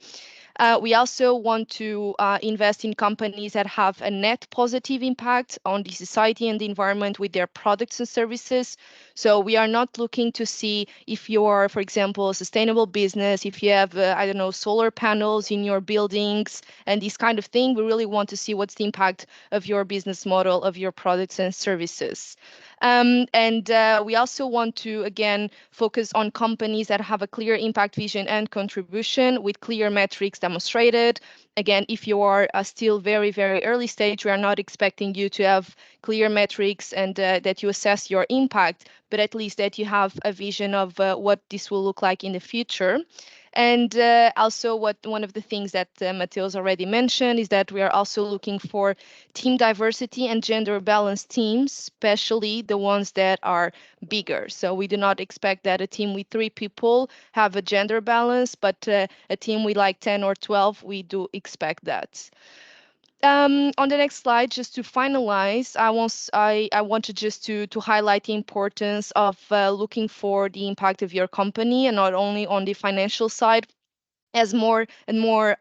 We also want to invest in companies that have a net positive impact on the society and the environment with their products and services. So we are not looking to see if you are, for example, a sustainable business, if you have, I don't know, solar panels in your buildings and this kind of thing. We really want to see what's the impact of your business model, of your products and services. And we also want to, again, focus on companies that have a clear impact vision and contribution with clear metrics demonstrated. Again, if you are still very, very early stage, we are not expecting you to have clear metrics and that you assess your impact, but at least that you have a vision of what this will look like in the future. And also one of the things that Mateus already mentioned is that we are also looking for team diversity and gender balanced teams, especially the ones that are bigger. So we do not expect that a team with 3 people have a gender balance, but a team with like 10 or 12, we do expect that. On the next slide, just to finalize, I wanted just to highlight the importance of looking for the impact of your company and not only on the financial side, as more and more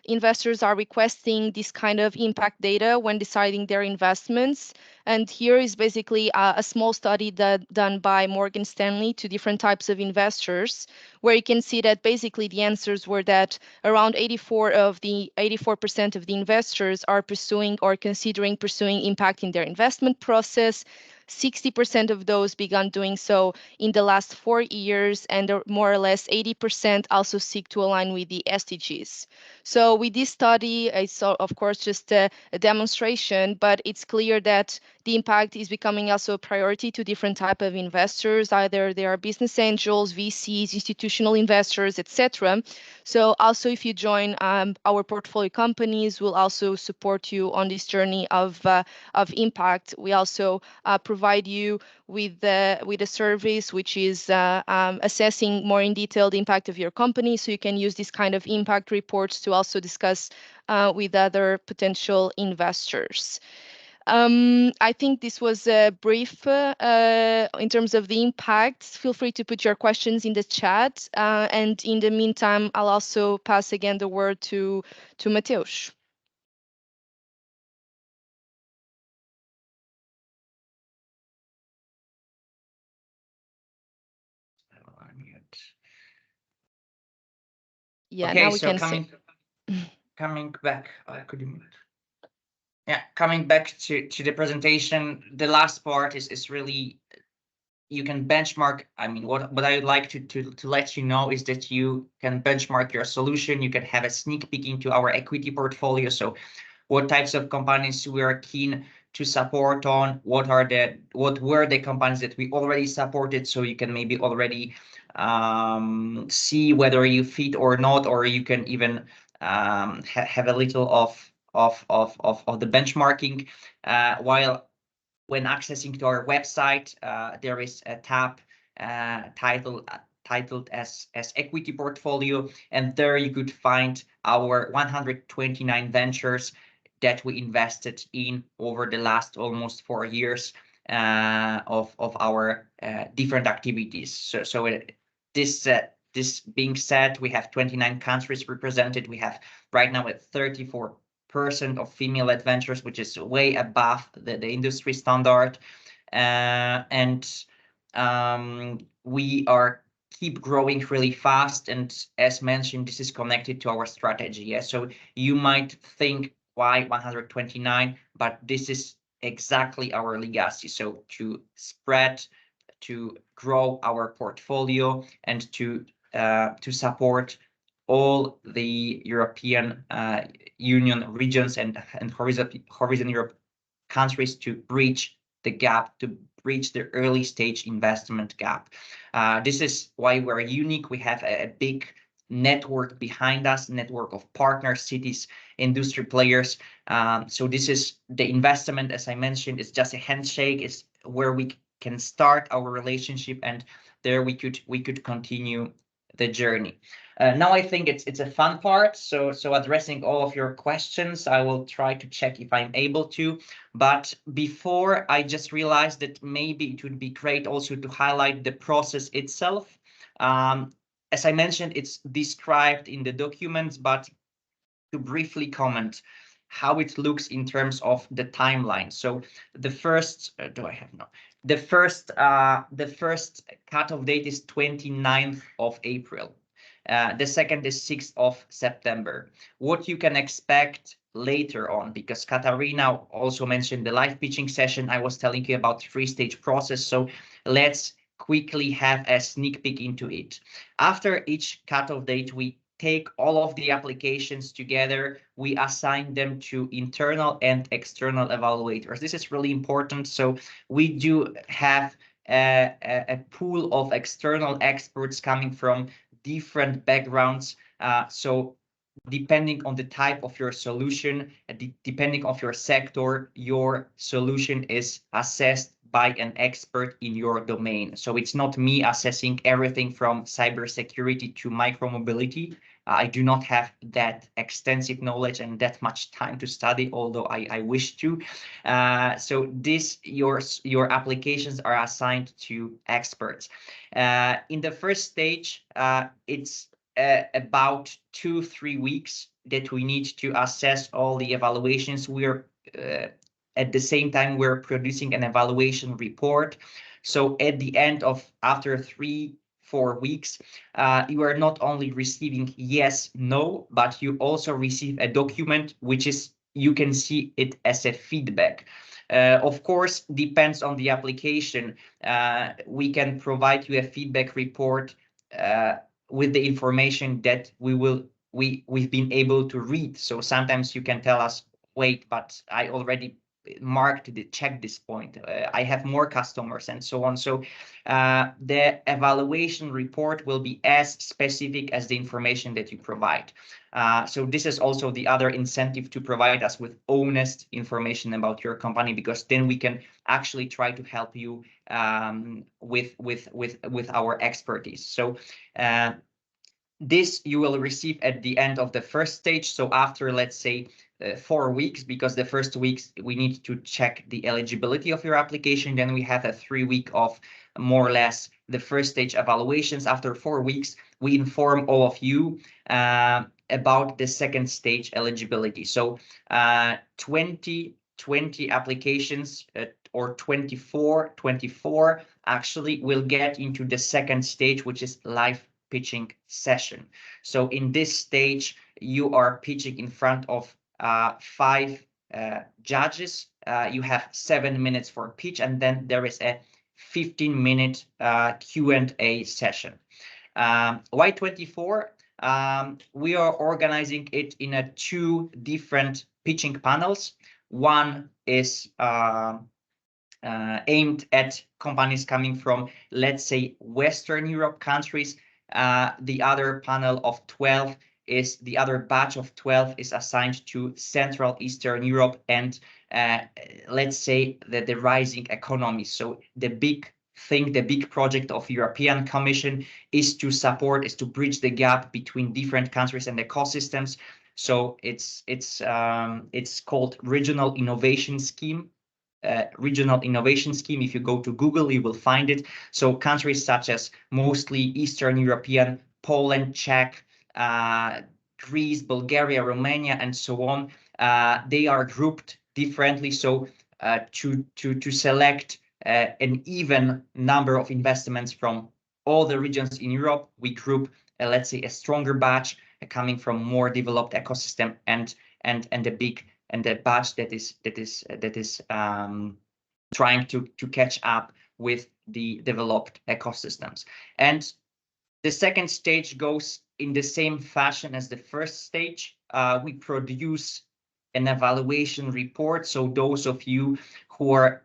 investors are requesting this kind of impact data when deciding their investments. And here is basically a small study done by Morgan Stanley to different types of investors, where you can see that basically the answers were that around 84% of the investors are pursuing or considering pursuing impact in their investment process. 60% of those began doing so in the last 4 years, and more or less 80% also seek to align with the SDGs. So with this study, it's of course just a demonstration, but it's clear that the impact is becoming also a priority to different type of investors. Either they are business angels, VCs, institutional investors, etc. So also if you join our portfolio companies, we'll also support you on this journey of impact. We also provide you with a service which is assessing more in detail the impact of your company, so you can use this kind of impact reports to also discuss with other potential investors. I think this was a brief in terms of the impact. Feel free to put your questions in the chat, and in the meantime, I'll also pass again the word to Mateus. Yeah, Okay, now we so can coming back, could you move it? Yeah, coming back to the presentation, the last part is really, you can benchmark. I mean, what I would like to let you know is that you can benchmark your solution. You can have a sneak peek into our equity portfolio. So what types of companies we are keen to support on, what were the companies that we already supported, so you can maybe already see whether you fit or not, or you can even have a little of the benchmarking. While when accessing to our website, there is a tab titled as equity portfolio, and there you could find our 129 ventures. that we invested in over the last almost 4 years of our different activities. This being said, we have 29 countries represented. We have right now at 34% of female adventurers, which is way above the industry standard. We are keep growing really fast. And as mentioned, this is connected to our strategy. Yeah? So you might think, why 129? But this is exactly our legacy. So to spread, to grow our portfolio, and to support all the European Union regions and Horizon Europe countries to bridge the gap, to bridge the early stage investment gap. This is why we're unique. We have a big network behind us, network of partners, cities, industry players. So this is the investment, as I mentioned, it's just a handshake. It's where we can start our relationship, and there we could continue the journey. Now I think it's a fun part. So addressing all of your questions, I will try to check if I'm able to. But before, I just realized that maybe it would be great also to highlight the process itself. As I mentioned, it's described in the documents, but to briefly comment how it looks in terms of the timeline. So the first, the first cutoff date is 29th of April. The second is 6th of September. What you can expect later on, because Katarina also mentioned the live pitching session. I was telling you about 3-stage process. So let's quickly have a sneak peek into it. After each cutoff date, we take all of the applications together, we assign them to internal and external evaluators. This is really important. So we do have a pool of external experts coming from different backgrounds. So depending on the type of your solution, depending on your sector, your solution is assessed by an expert in your domain. So it's not me assessing everything from cybersecurity to micromobility. I do not have that extensive knowledge and that much time to study, although I wish to. So your applications are assigned to experts. In the first stage, it's about 2-3 weeks that we need to assess all the evaluations. We're at the same time, we're producing an evaluation report. So at the end of, after 3-4 weeks, you are not only receiving yes, no, but you also receive a document, which is, you can see it as a feedback. Of course, depends on the application. We can provide you a feedback report with the information that we've been able to read. So sometimes you can tell us, wait, but I already check this point. I have more customers and so on. So the evaluation report will be as specific as the information that you provide. So this is also the other incentive to provide us with honest information about your company, because then we can actually try to help you with our expertise. So this you will receive at the end of the first stage. So after, let's say, 4 weeks, because the first weeks we need to check the eligibility of your application. Then we have a 3-week of more or less the first stage evaluations. After 4 weeks, we inform all of you about the second stage eligibility. So 20 applications or 24 actually will get into the second stage, which is live pitching session. So in this stage, you are pitching in front of 5 judges. You have 7 minutes for pitch, and then there is a 15-minute Q&A session. Why 24? We are organizing it in 2 different pitching panels. One is aimed at companies coming from, let's say, Western Europe countries. The other panel of 12 is, the other batch of 12 is assigned to Central Eastern Europe and let's say the rising economies. So the big thing, the big project of European Commission is to support, is to bridge the gap between different countries and ecosystems. So it's called Regional Innovation Scheme. Regional Innovation Scheme. If you go to Google, you will find it. So countries such as mostly Eastern European, Poland, Czech, Greece, Bulgaria, Romania, and so on, they are grouped differently. So to select an even number of investments from all the regions in Europe, we group, let's say, a stronger batch coming from more developed ecosystem and the batch that is trying to catch up with the developed ecosystems. And the second stage goes in the same fashion as the first stage. We produce an evaluation report. So those of you who are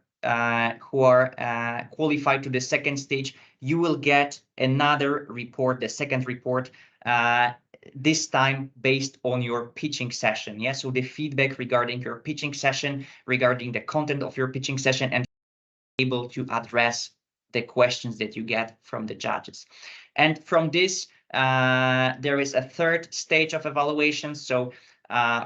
qualified to the second stage, you will get another report, the second report, this time based on your pitching session. Yeah, so the feedback regarding your pitching session, regarding the content of your pitching session, and able to address the questions that you get from the judges. And from this, there is a third stage of evaluation. So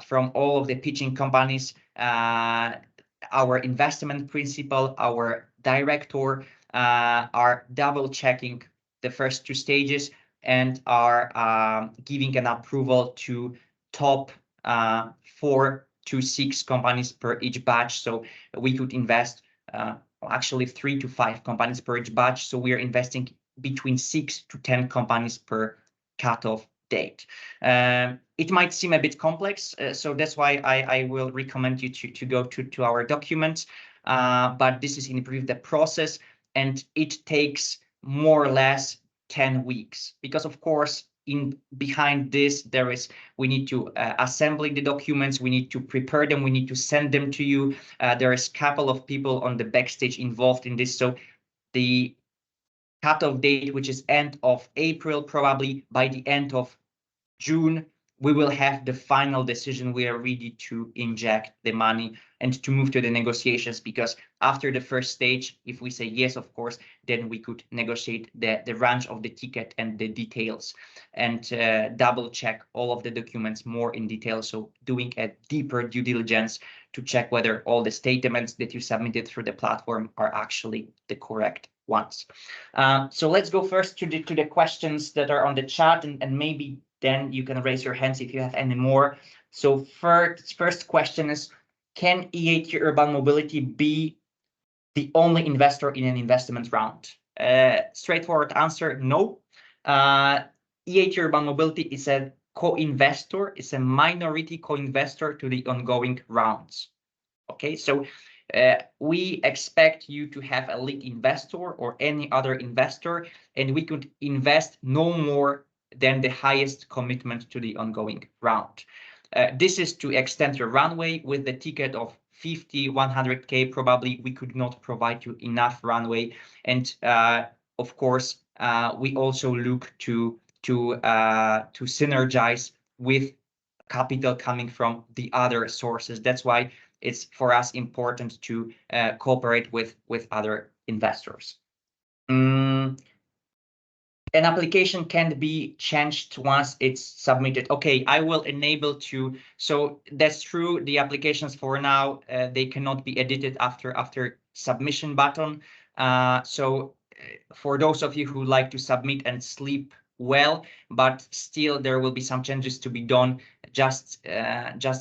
from all of the pitching companies, our investment principal, our director are double checking the first two stages and are giving an approval to top 4 to 6 companies per each batch. So we could invest actually 3 to 5 companies per each batch. So we are investing between 6 to 10 companies per cutoff date. It might seem a bit complex, so that's why I will recommend you to go to our documents. But this is in brief the process, and it takes more or less 10 weeks, because of course behind this we need to assembling the documents, we need to prepare them, we need to send them to you. There is a couple of people on the backstage involved in this, so the cutoff date, which is end of April, probably by the end of June, we will have the final decision. We are ready to inject the money and to move to the negotiations, because after the first stage, if we say yes, of course, then we could negotiate the range of the ticket and the details and double check all of the documents more in detail. So doing a deeper due diligence to check whether all the statements that you submitted through the platform are actually the correct ones. So let's go first to the questions that are on the chat, and maybe then you can raise your hands if you have any more. So first question is, can EIT Urban Mobility be the only investor in an investment round? Straightforward answer, no. EIT Urban Mobility is a co-investor, is a minority co-investor to the ongoing rounds. Okay, so we expect you to have a lead investor or any other investor, and we could invest no more than the highest commitment to the ongoing round. This is to extend your runway. With the ticket of 50, 100K, probably we could not provide you enough runway. And of course, we also look to synergize with capital coming from the other sources. That's why it's for us important to cooperate with other investors. An application can be changed once it's submitted. Okay, I will enable to. So that's true. The applications for now, they cannot be edited after submission button. So for those of you who like to submit and sleep well, but still there will be some changes to be done just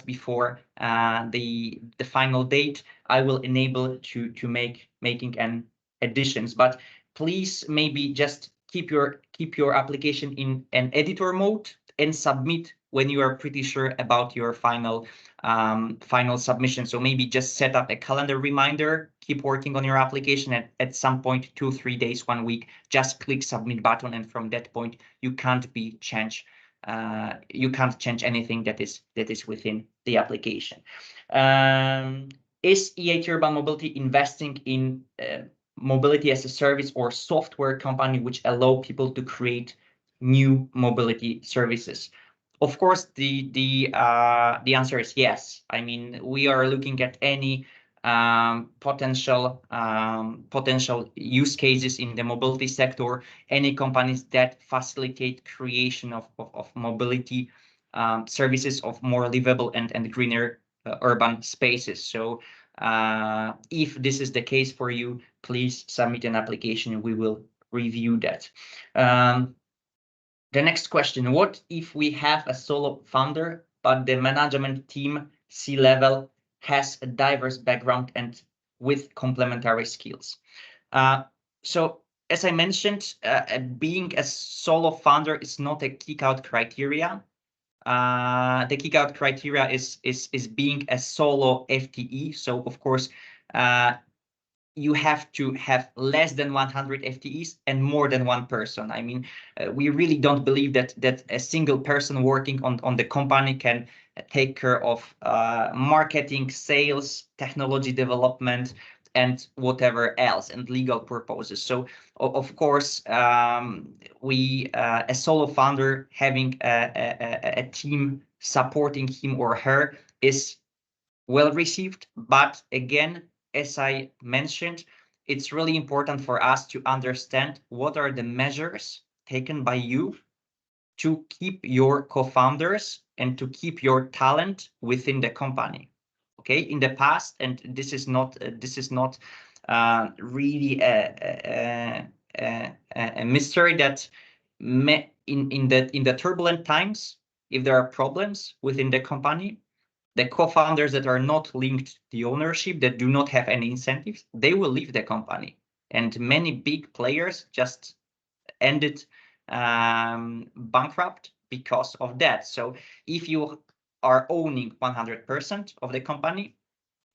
before the final date. I will enable to making an additions, but please maybe just keep your application in an editor mode and submit when you are pretty sure about your final submission. So maybe just set up a calendar reminder, keep working on your application, and at some point, 2-3 days, 1 week, just click submit button, and from that point you can't change anything that is within the application. Is EIT Urban Mobility investing in mobility as a service or software company which allow people to create new mobility services? Of course, the answer is yes. I mean, we are looking at any potential use cases in the mobility sector, any companies that facilitate creation of mobility services of more livable and greener urban spaces. So if this is the case for you, please submit an application. We will review that. The next question, what if we have a solo founder, but the management team C-level has a diverse background and with complementary skills? So as I mentioned, being a solo founder is not a kick-out criteria. The kick-out criteria is being a solo FTE. So of course, you have to have less than 100 FTEs and more than one person. I mean, we really don't believe that a single person working on the company can take care of marketing, sales, technology development, and whatever else, and legal purposes. So of course, a solo founder having a team supporting him or her is well received. But again, as I mentioned, it's really important for us to understand what are the measures taken by you to keep your co-founders and to keep your talent within the company. Okay, in the past, and this is not really a mystery that in the turbulent times, if there are problems within the company, the co-founders that are not linked to the ownership, that do not have any incentives, they will leave the company. And many big players just ended bankrupt because of that. So if you are owning 100% of the company,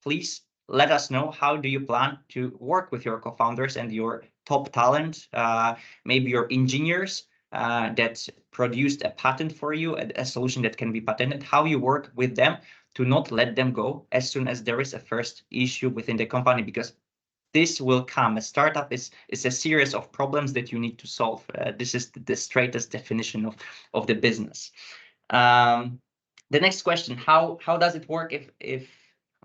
please let us know how do you plan to work with your co-founders and your top talent, maybe your engineers that produced a patent for you, a solution that can be patented, how you work with them to not let them go as soon as there is a first issue within the company, because this will come. A startup is a series of problems that you need to solve. This is the straightest definition of the business. The next question, how does it work if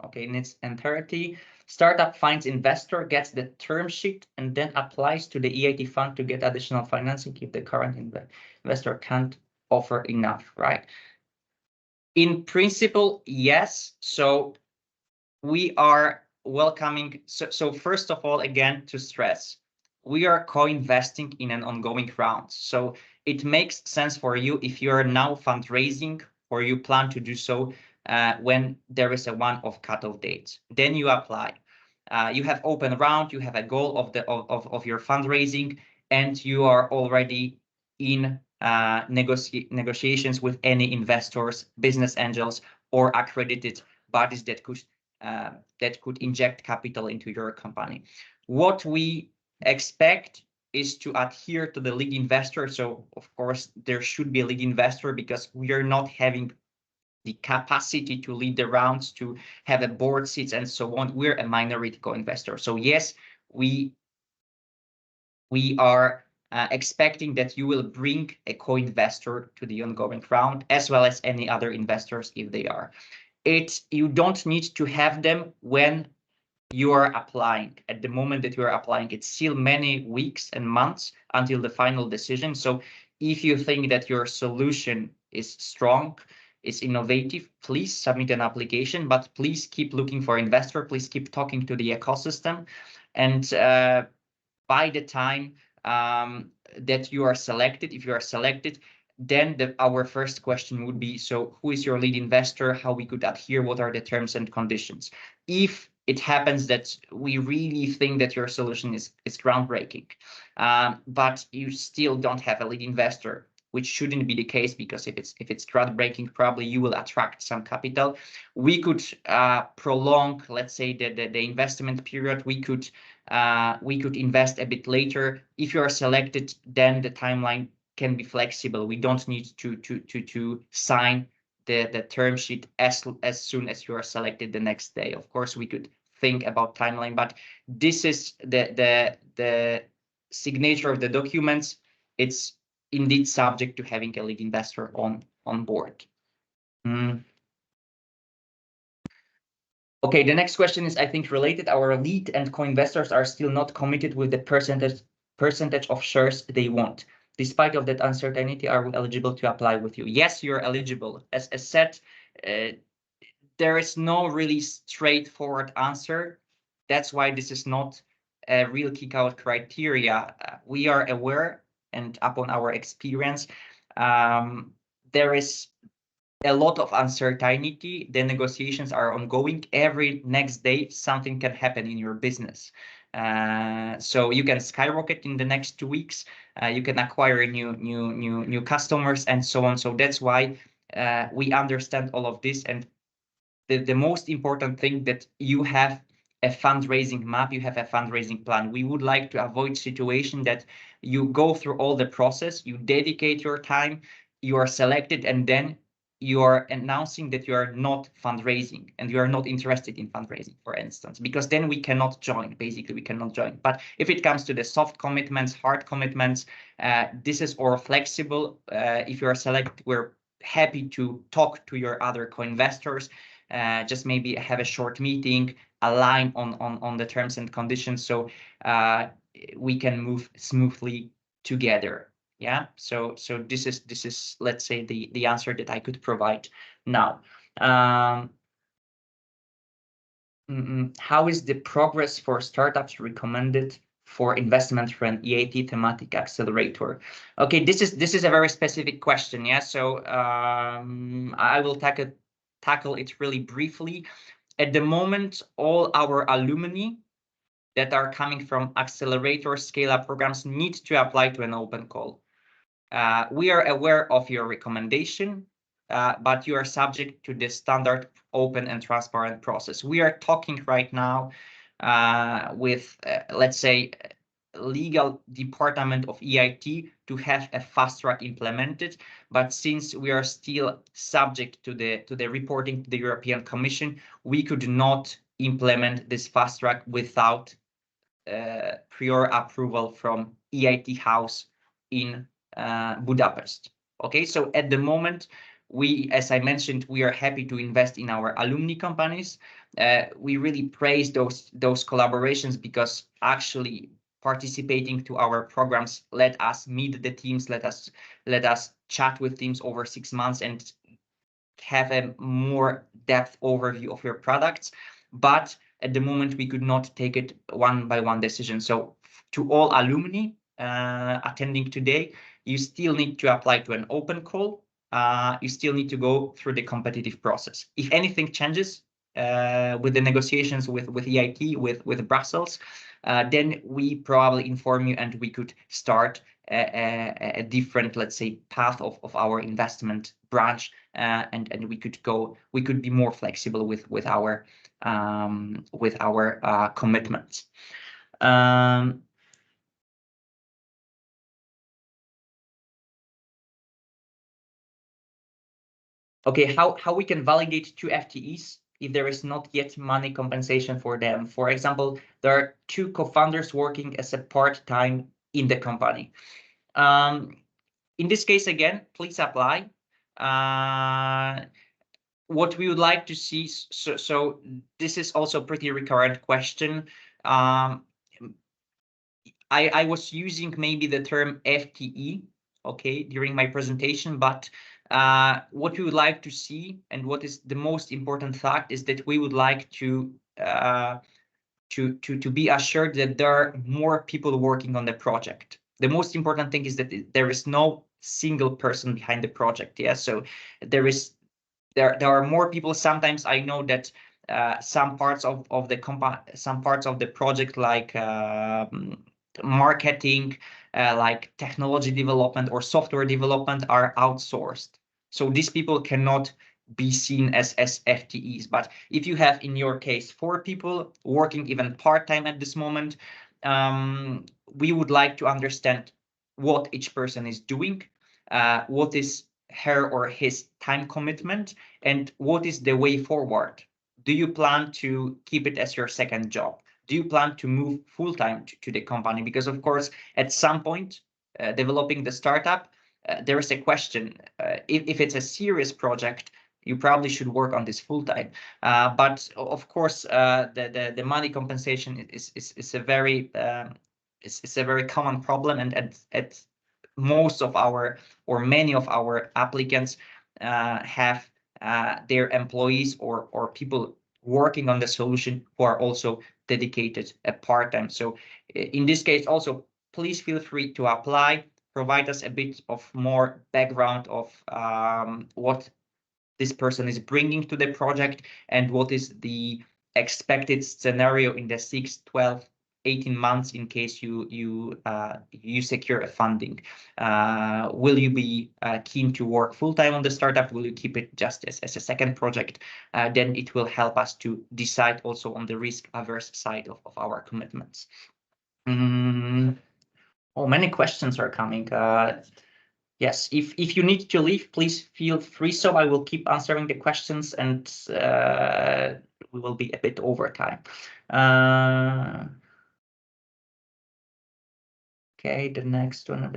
okay, in its entirety, startup finds investor, gets the term sheet, and then applies to the EIT fund to get additional financing if the current investor can't offer enough, right? In principle, yes. So we are welcoming. So first of all, again, to stress, we are co-investing in an ongoing round. So it makes sense for you if you are now fundraising or you plan to do so when there is a one-off cutoff date. Then you apply. You have open round. You have a goal of your fundraising, and you are already in negotiations with any investors, business angels, or accredited bodies that could inject capital into your company. What we expect is to adhere to the lead investor. So of course there should be a lead investor, because we are not having the capacity to lead the rounds, to have a board seats and so on. We're a minority co-investor. So yes, we are expecting that you will bring a co-investor to the ongoing round, as well as any other investors if they are. You don't need to have them when you are applying. At the moment that you are applying, it's still many weeks and months until the final decision. So if you think that your solution is strong, is innovative, please submit an application, but please keep looking for investor. Please keep talking to the ecosystem. And by the time that you are selected, if you are selected, then our first question would be, so who is your lead investor, how we could adhere, what are the terms and conditions? If it happens that we really think that your solution is groundbreaking, but you still don't have a lead investor, which shouldn't be the case, because if it's groundbreaking, probably you will attract some capital. We could prolong, let's say, the investment period. We could invest a bit later. If you are selected, then the timeline can be flexible. We don't need to sign the term sheet as soon as you are selected the next day. Of course, we could think about timeline, but this is the signature of the documents. It's indeed subject to having a lead investor on board. Okay, the next question is, I think, related. Our lead and co-investors are still not committed with the percentage of shares they want. despite of that uncertainty, are we eligible to apply with you? Yes, you're eligible. As said, there is no really straightforward answer. That's why this is not a real kick-out criteria. We are aware, and upon our experience, there is a lot of uncertainty. The negotiations are ongoing. Every next day, something can happen in your business. So you can skyrocket in the next 2 weeks. You can acquire new customers and so on. So that's why we understand all of this. And the most important thing that you have a fundraising map, you have a fundraising plan. We would like to avoid situation that you go through all the process, you dedicate your time, you are selected, and then you are announcing that you are not fundraising and you are not interested in fundraising, for instance, because then we cannot join. Basically, we cannot join. But if it comes to the soft commitments, hard commitments, this is all flexible. If you are selected, we're happy to talk to your other co-investors. Just maybe have a short meeting, align on the terms and conditions, so we can move smoothly together. Yeah. So this is let's say the answer that I could provide now. How is the progress for startups recommended for investment from an EIT thematic accelerator? Okay, this is a very specific question. Yeah. So I will tackle it really briefly. At the moment, all our alumni that are coming from accelerator scale-up programs need to apply to an open call. We are aware of your recommendation, but you are subject to the standard open and transparent process. We are talking right now with, let's say, legal department of EIT to have a fast track implemented, but since we are still subject to the reporting to the European Commission, we could not implement this fast track without prior approval from EIT House in Budapest. Okay, so at the moment, as I mentioned, we are happy to invest in our alumni companies. We really praise those collaborations because actually participating to our programs let us meet the teams, let us chat with teams over 6 months and have a more depth overview of your products. But at the moment, we could not take it one by one decision. So to all alumni attending today, you still need to apply to an open call. You still need to go through the competitive process. If anything changes with the negotiations with EIT, with Brussels, then we probably inform you and we could start a different, let's say, path of our investment branch, and we could be more flexible with our commitments. Okay, how we can validate 2 FTEs if there is not yet money compensation for them? For example, there are 2 co-founders working as a part-time in the company. In this case, again, please apply. What we would like to see, so this is also a pretty recurrent question. I was using maybe the term FTE, okay, during my presentation, but what we would like to see and what is the most important fact is that we would like to be assured that there are more people working on the project. The most important thing is that there is no single person behind the project. Yeah, so there are more people. Sometimes I know that some parts of the project, like marketing, like technology development or software development, are outsourced. So these people cannot be seen as FTEs. But if you have, in your case, 4 people working even part-time at this moment, we would like to understand what each person is doing, what is her or his time commitment, and what is the way forward. Do you plan to keep it as your second job? Do you plan to move full-time to the company? Because of course, at some point, developing the startup, there is a question. If it's a serious project, you probably should work on this full-time. But of course, the money compensation is a very common problem, and at most of our or many of our applicants have their employees or people working on the solution who are also dedicated part-time. So in this case also, please feel free to apply, provide us a bit of more background of what this person is bringing to the project and what is the expected scenario in the 6, 12, 18 months in case you secure a funding. Will you be keen to work full-time on the startup? Will you keep it just as a second project? Then it will help us to decide also on the risk-averse side of our commitments. Oh, many questions are coming. Yes, if you need to leave, please feel free. So I will keep answering the questions, and we will be a bit over time. Okay, the next one.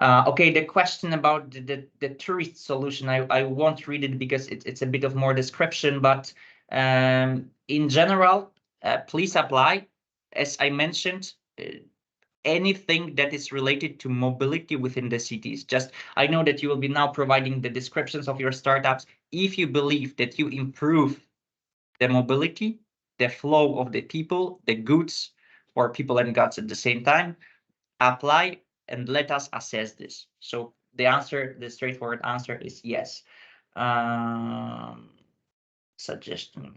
Okay, the question about the tourist solution, I won't read it because it's a bit of more description, but in general, please apply. As I mentioned, anything that is related to mobility within the cities. Just, I know that you will be now providing the descriptions of your startups. If you believe that you improve the mobility, the flow of the people, the goods, or people and goods at the same time, apply and let us assess this. So the answer, the straightforward answer is yes. Suggestion.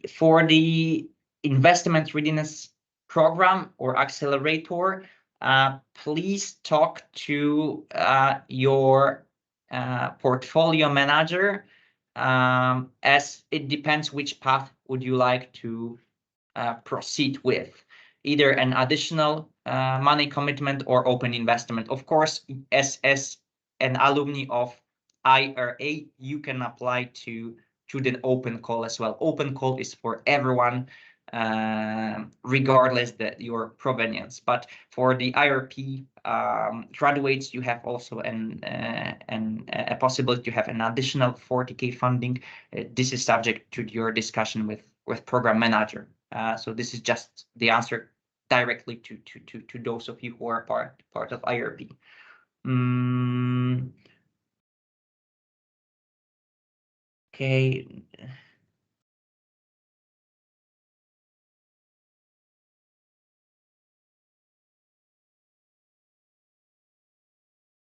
For the investment readiness program or accelerator, please talk to your portfolio manager, as it depends which path would you like to proceed with, either an additional money commitment or open investment. Of course, as an alumni of IRA, you can apply to the open call as well. Open call is for everyone, regardless that your provenience. But for the IRP graduates, you have also a possibility to have an additional 40K funding. This is subject to your discussion with program manager. So this is just the answer directly to those of you who are part of IRP. Okay.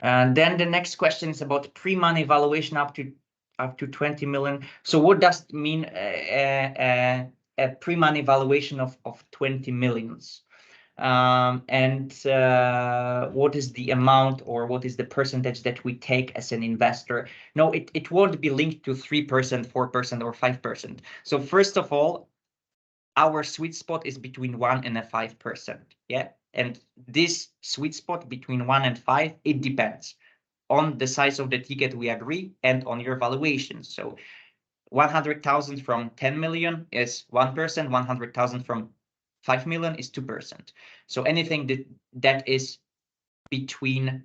And then the next question is about pre-money valuation up to 20 million. So what does it mean, a pre-money valuation of 20 millions? And what is the amount, or what is the percentage that we take as an investor? No, it won't be linked to 3%, 4%, or 5%. So first of all, our sweet spot is between 1 and 5%. Yeah. And this sweet spot between 1 and 5, it depends on the size of the ticket we agree and on your valuation. So 100,000 from 10 million is 1%, 100,000 from 5 million is 2%. So anything that is between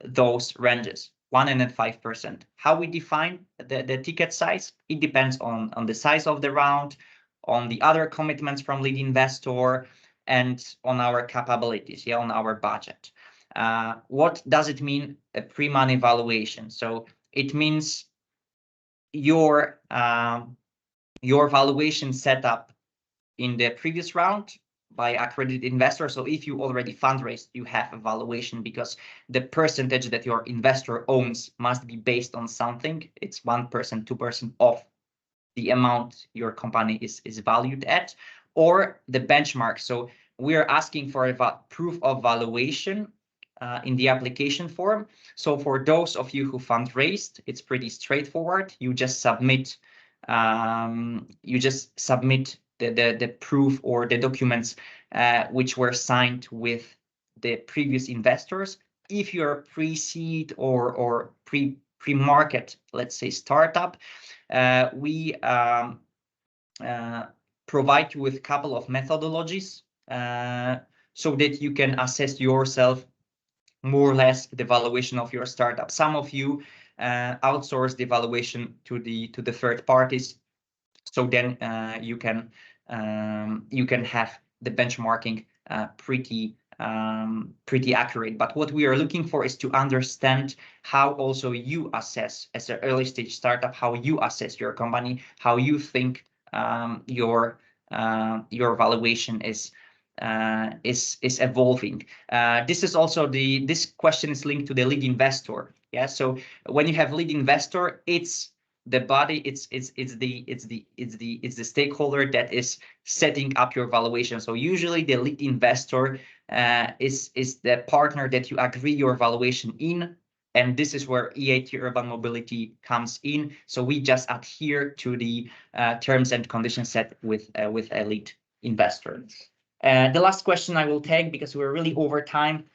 those ranges, 1 and 5%. How we define the ticket size? It depends on the size of the round, on the other commitments from lead investor, and on our capabilities, yeah, on our budget. What does it mean, a pre-money valuation? So it means your valuation setup in the previous round by accredited investors. So if you already fundraised, you have a valuation, because the percentage that your investor owns must be based on something. It's 1%, 2% of the amount your company is valued at, or the benchmark. So we're asking for a proof of valuation in the application form. So for those of you who fundraised, it's pretty straightforward. You just submit the proof or the documents which were signed with the previous investors. If you're pre-seed or pre-market, let's say startup, we provide you with a couple of methodologies so that you can assess yourself more or less the valuation of your startup. Some of you outsource the valuation to the third parties. So then you can have the benchmarking pretty accurate. But what we are looking for is to understand how also you assess as an early stage startup, how you assess your company, how you think your valuation is evolving. This is also this question is linked to the lead investor. Yeah. So when you have lead investor, it's the body, it's the stakeholder that is setting up your valuation. So usually the lead investor is the partner that you agree your valuation in, and this is where EIT Urban Mobility comes in. So we just adhere to the terms and conditions set with a lead investor. The last question I will take, because we're really over time.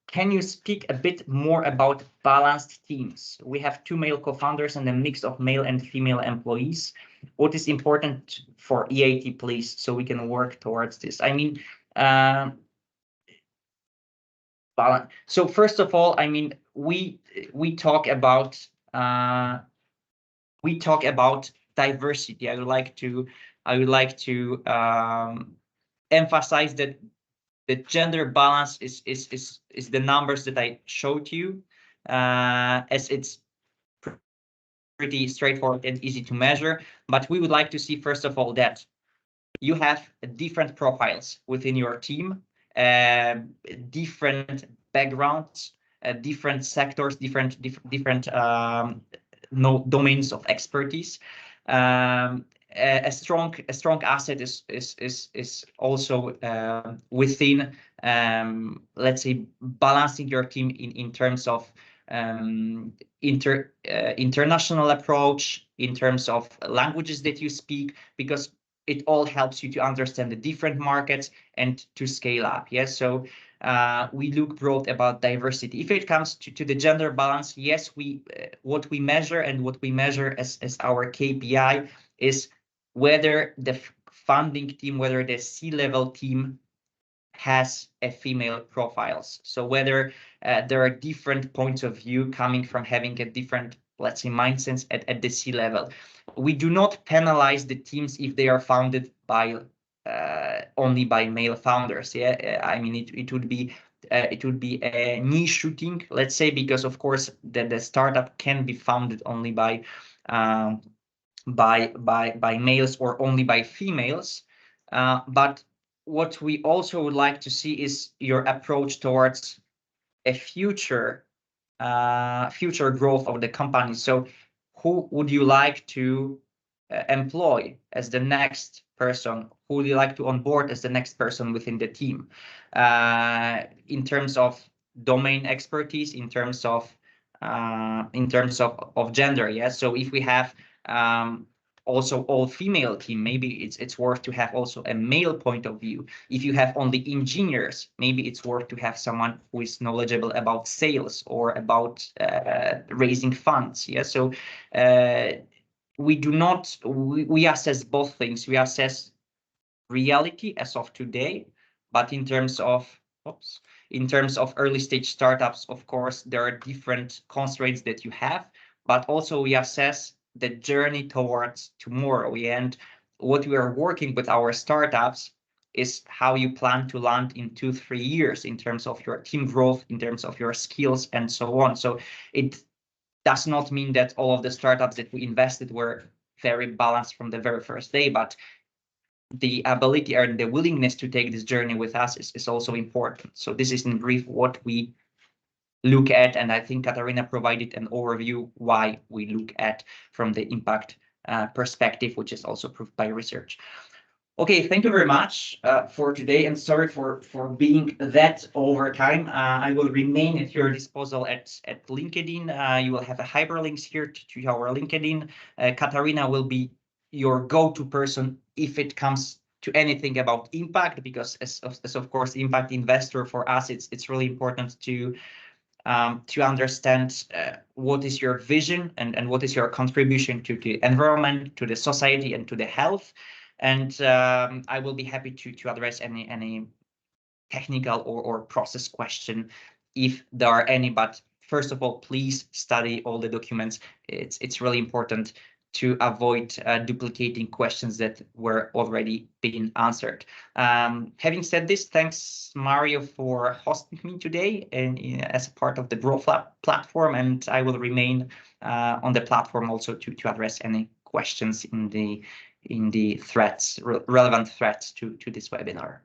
Can you speak a bit more about balanced teams? We have 2 male co-founders and a mix of male and female employees. What is important for EIT, please, so we can work towards this? I mean, balance. So first of all, I mean, we talk about diversity. I would like to emphasize that the gender balance is the numbers that I showed you, as it's pretty straightforward and easy to measure. But we would like to see, first of all, that you have different profiles within your team, different backgrounds, different sectors, different domains of expertise. A strong asset is also within, let's say, balancing your team in terms of international approach, in terms of languages that you speak, because it all helps you to understand the different markets and to scale up. Yes, so we look broad about diversity. If it comes to the gender balance, yes, what we measure as our KPI is whether the funding team, whether the C-level team has a female profiles. So whether there are different points of view coming from having a different, let's say, mindsets at the C-level. We do not penalize the teams if they are founded by only by male founders. Yeah, I mean, it would be a niche shooting, let's say, because of course the startup can be founded only by males or only by females. But what we also would like to see is your approach towards a future growth of the company. So who would you like to employ as the next person? Who would you like to onboard as the next person within the team? In terms of domain expertise, in terms of gender. Yeah. So if we have also all female team, maybe it's worth to have also a male point of view. If you have only engineers, maybe it's worth to have someone who is knowledgeable about sales or about raising funds. Yeah. So we assess both things. We assess reality as of today, but in terms of early stage startups, of course, there are different constraints that you have, but also we assess the journey towards tomorrow. And what we are working with our startups is how you plan to land in 2-3 years in terms of your team growth, in terms of your skills, and so on. So it does not mean that all of the startups that we invested were very balanced from the very first day, but the ability and the willingness to take this journey with us is also important. So this is in brief what we look at, and I think Katarina provided an overview why we look at from the impact perspective, which is also proved by research. Okay, thank you very much for today, and sorry for being that over time. I will remain at your disposal at LinkedIn. You will have a hyperlinks here to our LinkedIn. Katarina will be your go-to person if it comes to anything about impact, because as of course impact investor, for us it's really important to understand what is your vision and what is your contribution to the environment, to the society, and to the health. And I will be happy to address any technical or process question if there are any. But first of all, please study all the documents. It's really important to avoid duplicating questions that were already being answered. Having said this, thanks Mario for hosting me today and as a part of the Growth Lab platform, and I will remain on the platform also to address any questions in the threads, relevant threads to this webinar.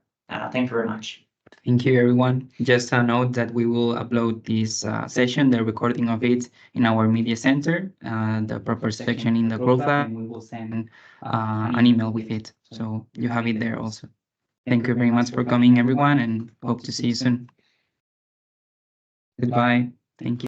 Thank you very much. Thank you, everyone. Just a note that we will upload this session, the recording of it, in our media center, the proper section in the Growth Lab, and we will send an email with it. So you have it there also. Thank you very much for coming, everyone, and hope to see you soon. Goodbye. Thank you.